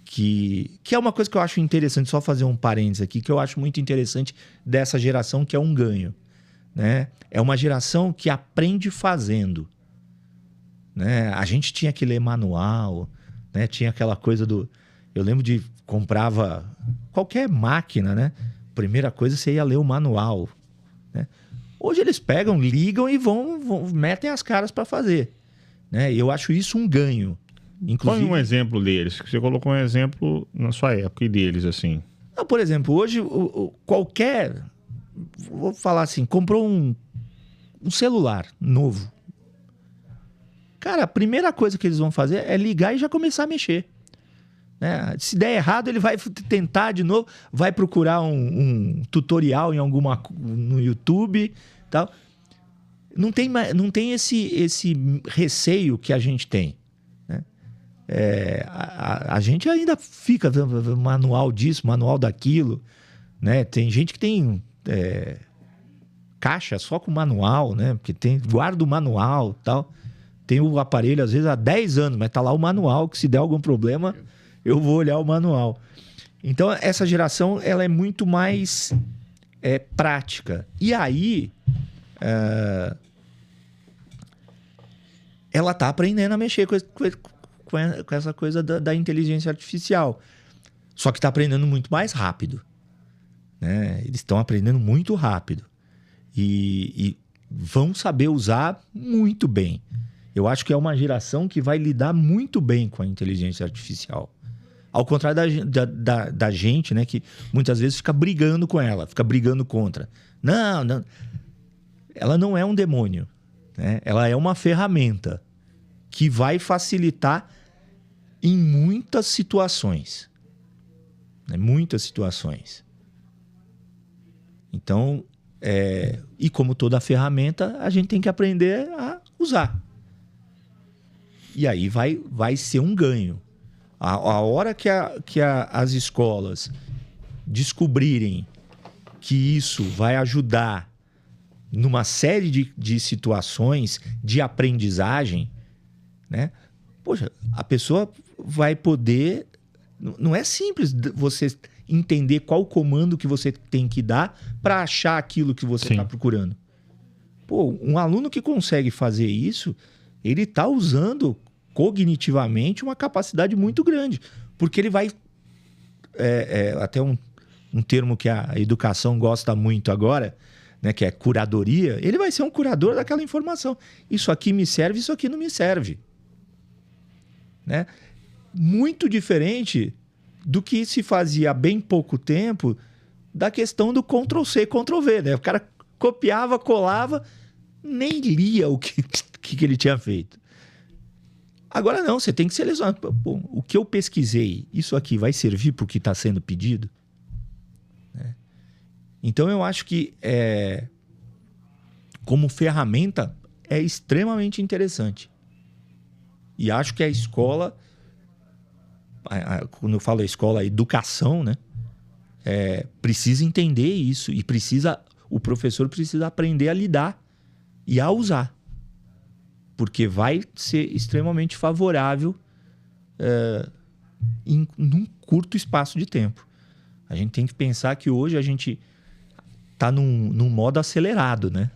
Que é uma coisa que eu acho interessante, só fazer um parênteses aqui, que eu acho muito interessante dessa geração, que é um ganho, né? É uma geração que aprende fazendo, né? A gente tinha que ler manual, né? Tinha aquela coisa do... Eu lembro de comprava qualquer máquina, né? Primeira coisa, você ia ler o manual, né? Hoje eles pegam, ligam e metem as caras para fazer. Né? Eu acho isso um ganho. Inclusive... Põe um exemplo deles. Você colocou um exemplo na sua época e deles, assim. Não, por exemplo, hoje qualquer... Vou falar assim, comprou um celular novo. Cara, a primeira coisa que eles vão fazer é ligar e já começar a mexer. Né? Se der errado, ele vai tentar de novo, vai procurar um tutorial no YouTube, tal. Não tem esse receio que a gente tem, né? A gente ainda fica manual disso, manual daquilo, né? Tem gente que tem caixa só com manual, né? Porque guarda o manual e tal. Tem o aparelho, às vezes, há 10 anos, mas tá lá o manual, que se der algum problema, eu vou olhar o manual. Então, essa geração, ela é muito mais prática. E aí... ela está aprendendo a mexer com essa coisa da inteligência artificial. Só que está aprendendo muito mais rápido, né? Eles estão aprendendo muito rápido. E vão saber usar muito bem. Eu acho que é uma geração que vai lidar muito bem com a inteligência artificial. Ao contrário da gente, né? Que muitas vezes fica brigando com ela, fica brigando contra. Não. Ela não é um demônio, né? Ela é uma ferramenta que vai facilitar em muitas situações. Né? Muitas situações. Então, e como toda ferramenta, a gente tem que aprender a usar. E aí vai ser um ganho. A hora que as escolas descobrirem que isso vai ajudar numa série de situações de aprendizagem, né? Poxa, a pessoa vai poder... Não é simples você entender qual comando que você tem que dar para achar aquilo que você está procurando. Pô, um aluno que consegue fazer isso, ele está usando cognitivamente uma capacidade muito grande. Porque ele vai... até um termo que a educação gosta muito agora, né, que é curadoria. Ele vai ser um curador daquela informação. Isso aqui me serve, isso aqui não me serve. Né? Muito diferente do que se fazia há bem pouco tempo da questão do Ctrl-C, Ctrl-V. Né? O cara copiava, colava, nem lia o que ele tinha feito. Agora não, você tem que selecionar. Bom, o que eu pesquisei, isso aqui vai servir para o que está sendo pedido? Né? Então eu acho que como ferramenta é extremamente interessante. E acho que a escola, quando eu falo escola, a educação, né? Precisa entender isso e o professor precisa aprender a lidar e a usar. Porque vai ser extremamente favorável num curto espaço de tempo. A gente tem que pensar que hoje a gente está num modo acelerado, né?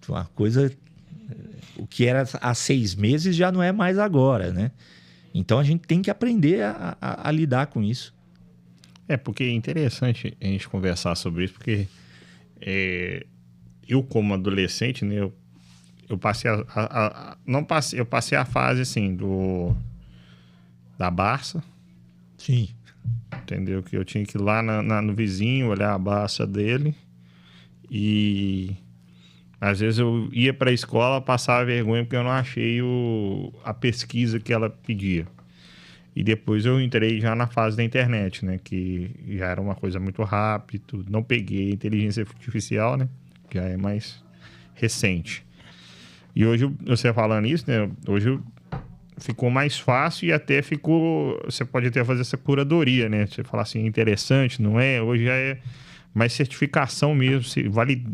Uma coisa... O que era há 6 meses já não é mais agora, né? Então a gente tem que aprender a lidar com isso. Porque é interessante a gente conversar sobre isso, porque eu como adolescente, né, eu passei eu passei a fase assim da Barça. Sim. Entendeu? Que eu tinha que ir lá no vizinho, olhar a Barça dele e às vezes eu ia para a escola, passava vergonha porque eu não achei a pesquisa que ela pedia. E depois eu entrei já na fase da internet, né? Que já era uma coisa muito rápida, não peguei inteligência artificial, né? Já é mais recente. E hoje, você falando isso, né? Hoje ficou mais fácil e até ficou... Você pode até fazer essa curadoria, né? Você falar assim, interessante, não é? Hoje já é mais certificação mesmo,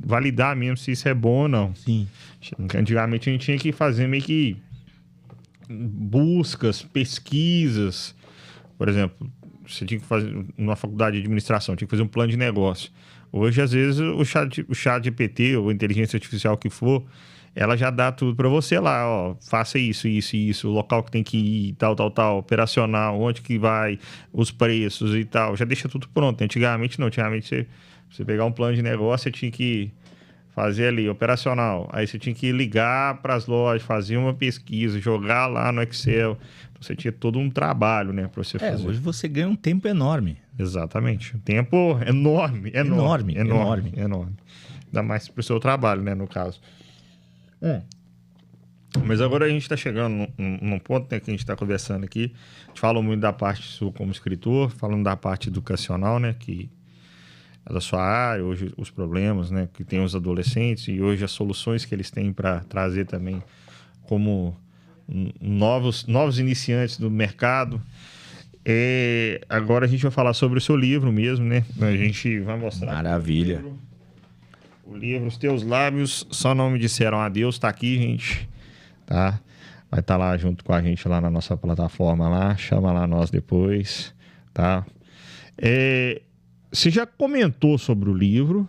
validar mesmo se isso é bom ou não. Sim. Antigamente a gente tinha que fazer meio que buscas, pesquisas. Por exemplo, você tinha que fazer numa faculdade de administração, tinha que fazer um plano de negócio. Hoje, às vezes, o chat GPT ou a inteligência artificial que for, ela já dá tudo para você lá, ó, faça isso, isso e isso, o local que tem que ir, tal, operacional, onde que vai, os preços e tal, já deixa tudo pronto. Antigamente não, antigamente você pegar um plano de negócio, você tinha que fazer ali, operacional, aí você tinha que ligar para as lojas, fazer uma pesquisa, jogar lá no Excel, então você tinha todo um trabalho, né, para você fazer. Hoje você ganha um tempo enorme. Exatamente, um tempo enorme. Ainda mais para o seu trabalho, né, no caso. Mas agora a gente está chegando num ponto, né, que a gente está conversando aqui. A gente fala muito da parte sua como escritor, falando da parte educacional, né, que é da sua área, hoje os problemas, né, que tem os adolescentes e hoje as soluções que eles têm para trazer também como novos iniciantes do mercado. Agora a gente vai falar sobre o seu livro mesmo, né? A gente vai mostrar. Maravilha. O livro Os Teus Lábios Só Não Me Disseram Adeus, tá aqui, gente. Tá? Vai estar lá junto com a gente lá na nossa plataforma lá. Chama lá nós depois, tá? Você já comentou sobre o livro,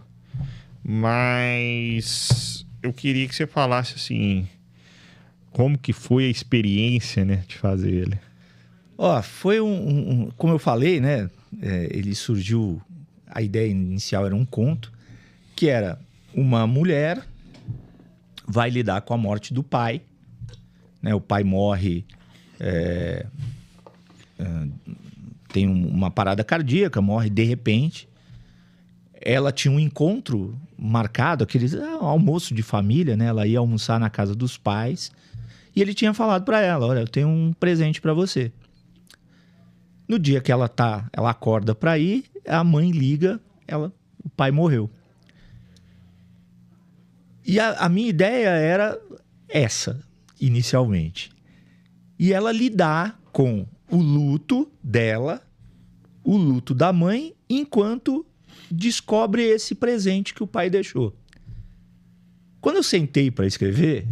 mas eu queria que você falasse assim, como que foi a experiência, né, de fazer ele. Foi como eu falei, né? Ele surgiu, a ideia inicial era um conto, que era uma mulher vai lidar com a morte do pai, né? O pai morre, tem uma parada cardíaca, morre de repente. Ela tinha um encontro marcado, aquele almoço de família, né? Ela ia almoçar na casa dos pais e ele tinha falado para ela, olha, eu tenho um presente para você. No dia que ela acorda para ir, a mãe liga, o pai morreu. E a minha ideia era essa, inicialmente. E ela lidar com o luto dela, o luto da mãe, enquanto descobre esse presente que o pai deixou. Quando eu sentei para escrever,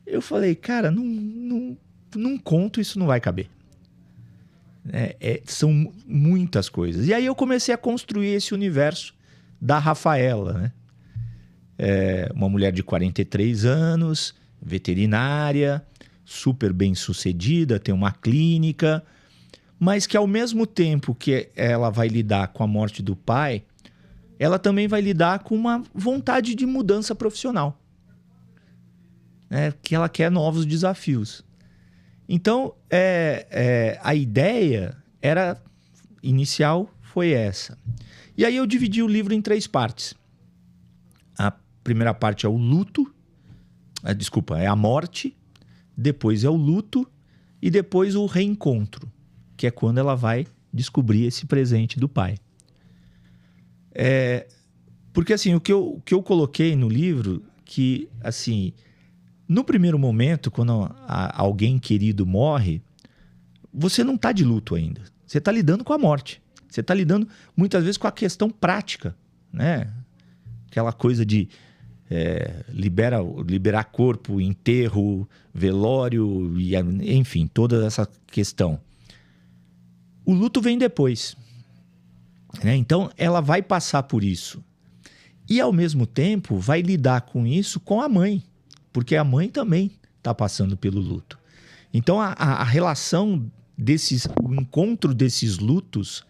eu falei, cara, num conto isso não vai caber. São muitas coisas. E aí eu comecei a construir esse universo da Rafaela, né? Uma mulher de 43 anos, veterinária, super bem sucedida, tem uma clínica, mas que ao mesmo tempo que ela vai lidar com a morte do pai, ela também vai lidar com uma vontade de mudança profissional, né? Que ela quer novos desafios. Então, a ideia inicial foi essa. E aí eu dividi o livro em 3 partes. A primeira parte é o luto, é a morte, depois é o luto e depois o reencontro, que é quando ela vai descobrir esse presente do pai. Porque assim, o que eu coloquei no livro, que assim, no primeiro momento, quando alguém querido morre, você não está de luto ainda. Você está lidando com a morte. Você está lidando muitas vezes com a questão prática, né? Aquela coisa de liberar corpo, enterro, velório, enfim, toda essa questão. O luto vem depois, né? Então, ela vai passar por isso. E, ao mesmo tempo, vai lidar com isso com a mãe, porque a mãe também está passando pelo luto. Então, a relação o encontro desses lutos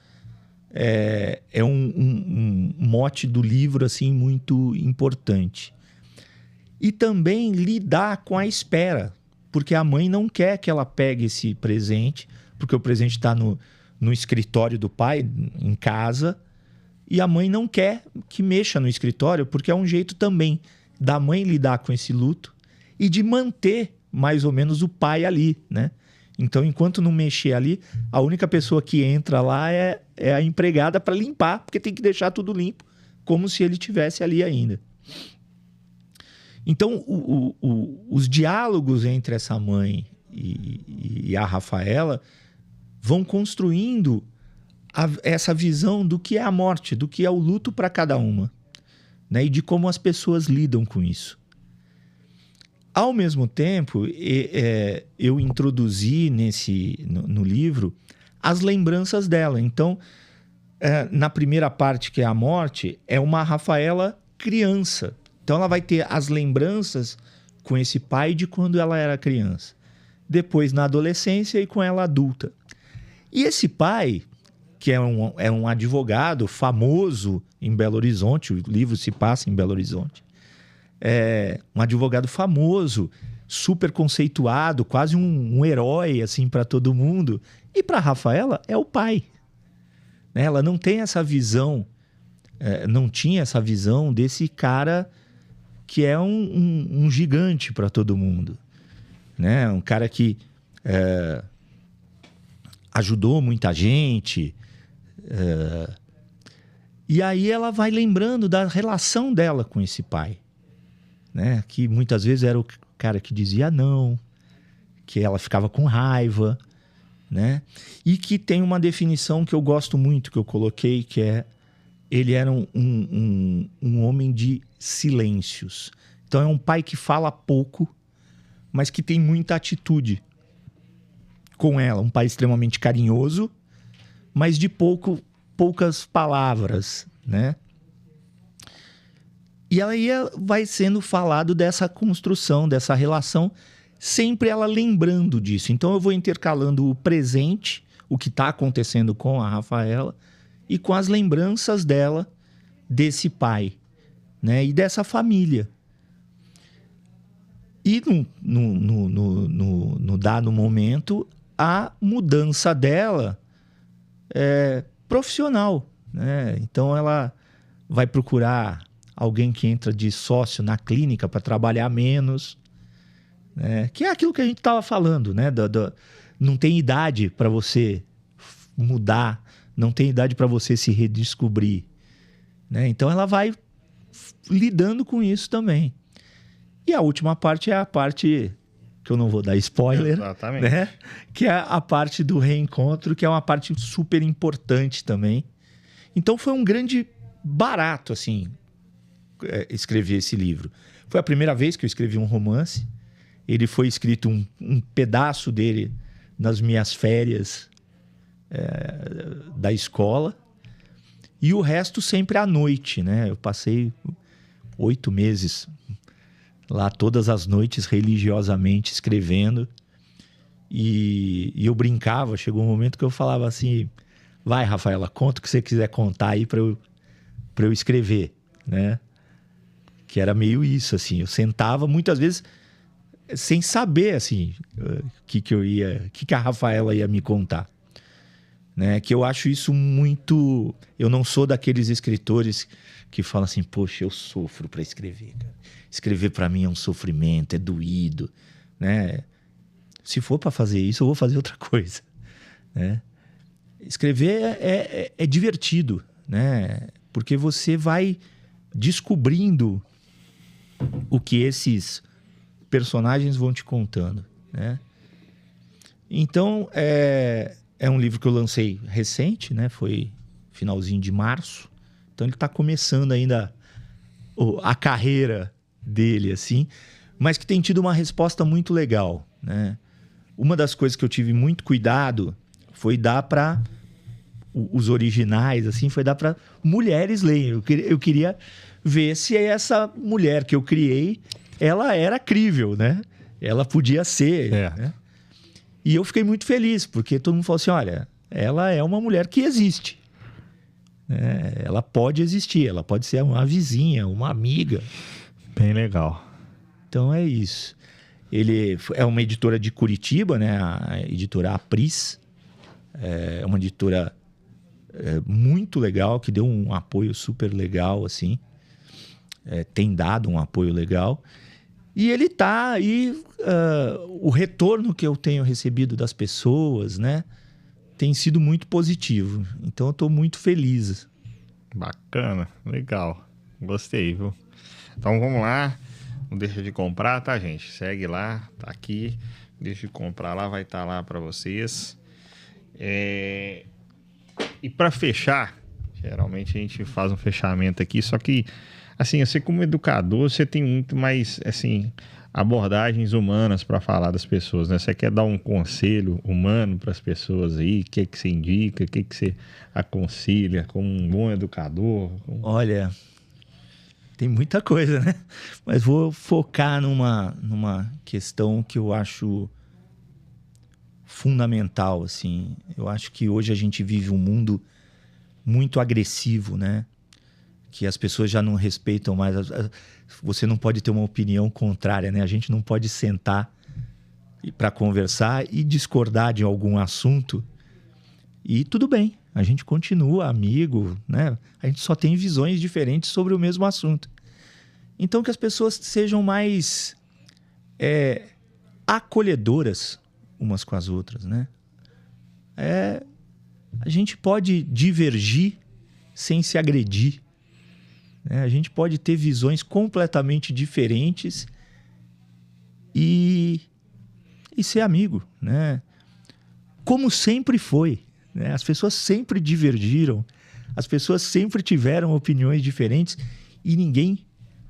é um mote do livro assim, muito importante. E também lidar com a espera, porque a mãe não quer que ela pegue esse presente, porque o presente está no escritório do pai, em casa, e a mãe não quer que mexa no escritório, porque é um jeito também da mãe lidar com esse luto e de manter mais ou menos o pai ali, né? Então, enquanto não mexer ali, a única pessoa que entra lá é a empregada para limpar, porque tem que deixar tudo limpo, como se ele estivesse ali ainda. Então, os diálogos entre essa mãe e a Rafaela vão construindo essa visão do que é a morte, do que é o luto para cada uma, né? E de como as pessoas lidam com isso. Ao mesmo tempo, eu introduzi no livro as lembranças dela. Então, na primeira parte, que é a morte, é uma Rafaela criança. Então, ela vai ter as lembranças com esse pai de quando ela era criança. Depois, na adolescência e com ela adulta. E esse pai, que é um advogado famoso em Belo Horizonte, o livro se passa em Belo Horizonte, um advogado famoso, super conceituado, quase um herói assim para todo mundo. E para Rafaela é o pai, né? Ela não tem essa visão, não tinha essa visão desse cara que é um gigante para todo mundo, né? Um cara que ajudou muita gente. E aí ela vai lembrando da relação dela com esse pai, né? Que muitas vezes era o cara que dizia não, que ela ficava com raiva, né? E que tem uma definição que eu gosto muito, que eu coloquei, que ele era um homem de silêncios. Então é um pai que fala pouco, mas que tem muita atitude com ela. Um pai extremamente carinhoso, mas de poucas palavras, né? E aí vai sendo falado dessa construção, dessa relação, sempre ela lembrando disso. Então eu vou intercalando o presente, o que está acontecendo com a Rafaela, e com as lembranças dela desse pai, né? E dessa família. E no dado momento, a mudança dela é profissional, né? Então ela vai procurar alguém que entra de sócio na clínica para trabalhar menos, né? Que é aquilo que a gente estava falando, né? Não tem idade para você mudar, não tem idade para você se redescobrir, né? Então ela vai lidando com isso também. E a última parte é a parte que eu não vou dar spoiler, exatamente, né? Que é a parte do reencontro, que é uma parte super importante também. Então foi um grande barato, assim, escrever esse livro. Foi a primeira vez que eu escrevi um romance. Ele foi escrito um pedaço dele nas minhas férias da escola. E o resto sempre à noite, né? Eu passei 8 meses lá todas as noites religiosamente escrevendo. E eu brincava, chegou um momento que eu falava assim: vai, Rafaela, conta o que você quiser contar aí para eu escrever, né? Que era meio isso, assim. Eu sentava muitas vezes sem saber, assim, o que a Rafaela ia me contar. Né? Que eu acho isso muito... Eu não sou daqueles escritores que falam assim: poxa, eu sofro para escrever, cara. Escrever para mim é um sofrimento, é doído, né? Se for para fazer isso, eu vou fazer outra coisa, né? Escrever é divertido, né? Porque você vai descobrindo o que esses personagens vão te contando, né? Então, é um livro que eu lancei recente, né? Foi finalzinho de março. Então, ele está começando ainda a carreira dele, assim, mas que tem tido uma resposta muito legal, né? Uma das coisas que eu tive muito cuidado foi dar para os originais, assim, foi dar para mulheres lerem. Eu queria ver se essa mulher que eu criei, ela era crível, né? Ela podia ser, né? E eu fiquei muito feliz, porque todo mundo falou assim: olha, ela é uma mulher que existe. Ela pode existir, ela pode ser uma vizinha, uma amiga. Bem legal. Então é isso. Ele é uma editora de Curitiba, né? A editora Apris. É uma editora muito legal, que deu um apoio super legal, assim. Tem dado um apoio legal. E ele tá aí... o retorno que eu tenho recebido das pessoas, né? Tem sido muito positivo. Então eu tô muito feliz. Bacana, legal. Gostei, viu? Então vamos lá. Não deixa de comprar, tá, gente? Segue lá, tá aqui. Deixa de comprar lá, vai estar lá para vocês. E para fechar, geralmente a gente faz um fechamento aqui, só que, assim, você como educador, você tem muito mais, assim, abordagens humanas para falar das pessoas, né? Você quer dar um conselho humano para as pessoas aí? O que você indica? O que você aconselha como um bom educador? Olha... Tem muita coisa, né? Mas vou focar numa questão que eu acho fundamental, assim. Eu acho que hoje a gente vive um mundo muito agressivo, né? Que as pessoas já não respeitam mais. Você não pode ter uma opinião contrária, né? A gente não pode sentar para conversar e discordar de algum assunto. E tudo bem, a gente continua amigo, né? A gente só tem visões diferentes sobre o mesmo assunto. Então, que as pessoas sejam mais acolhedoras umas com as outras, né? A gente pode divergir sem se agredir, né? A gente pode ter visões completamente diferentes e ser amigo, né? Como sempre foi, né? As pessoas sempre divergiram, as pessoas sempre tiveram opiniões diferentes e ninguém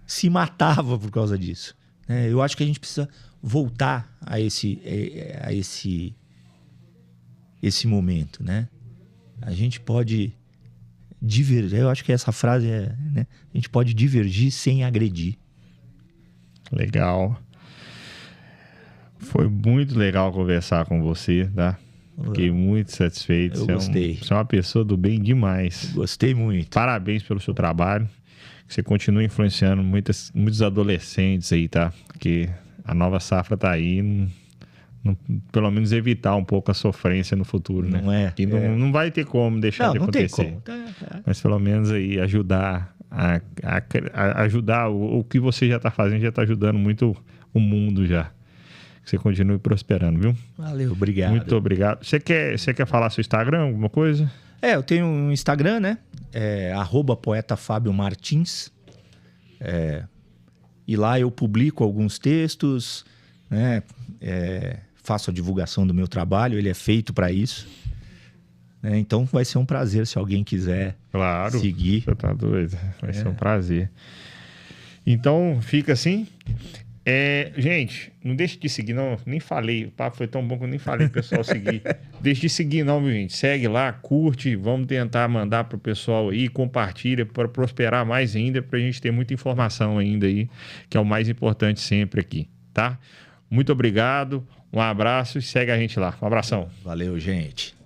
se matava por causa disso, né? Eu acho que a gente precisa voltar a esse momento, né? A gente pode divergir, eu acho que essa frase né? A gente pode divergir sem agredir. Legal. Foi muito legal conversar com você, tá? Fiquei muito satisfeito. Eu gostei. Você é uma pessoa do bem demais. Eu gostei muito. Parabéns pelo seu trabalho. Que você continua influenciando muitos adolescentes aí, tá? Porque a nova safra tá aí. Pelo menos evitar um pouco a sofrência no futuro, né? Não é? Que não vai ter como deixar de acontecer. Não tem como. Mas pelo menos aí ajudar a ajudar o que você já tá fazendo, já tá ajudando muito o mundo já. Que você continue prosperando, viu? Valeu, obrigado. Muito obrigado. Você quer falar seu Instagram, alguma coisa? Eu tenho um Instagram, né? @poeta Fábio Martins. E lá eu publico alguns textos, né? Faço a divulgação do meu trabalho, ele é feito para isso. Né? Então vai ser um prazer se alguém quiser seguir. Você tá doido. Vai ser um prazer. Então, fica assim. Gente, não deixe de seguir, não. Nem falei. O papo foi tão bom que eu nem falei pro pessoal seguir. Deixe de seguir, não, viu, gente? Segue lá, curte. Vamos tentar mandar pro pessoal aí, compartilha para prosperar mais ainda, pra gente ter muita informação ainda aí, que é o mais importante sempre aqui, tá? Muito obrigado, um abraço e segue a gente lá. Um abração. Valeu, gente.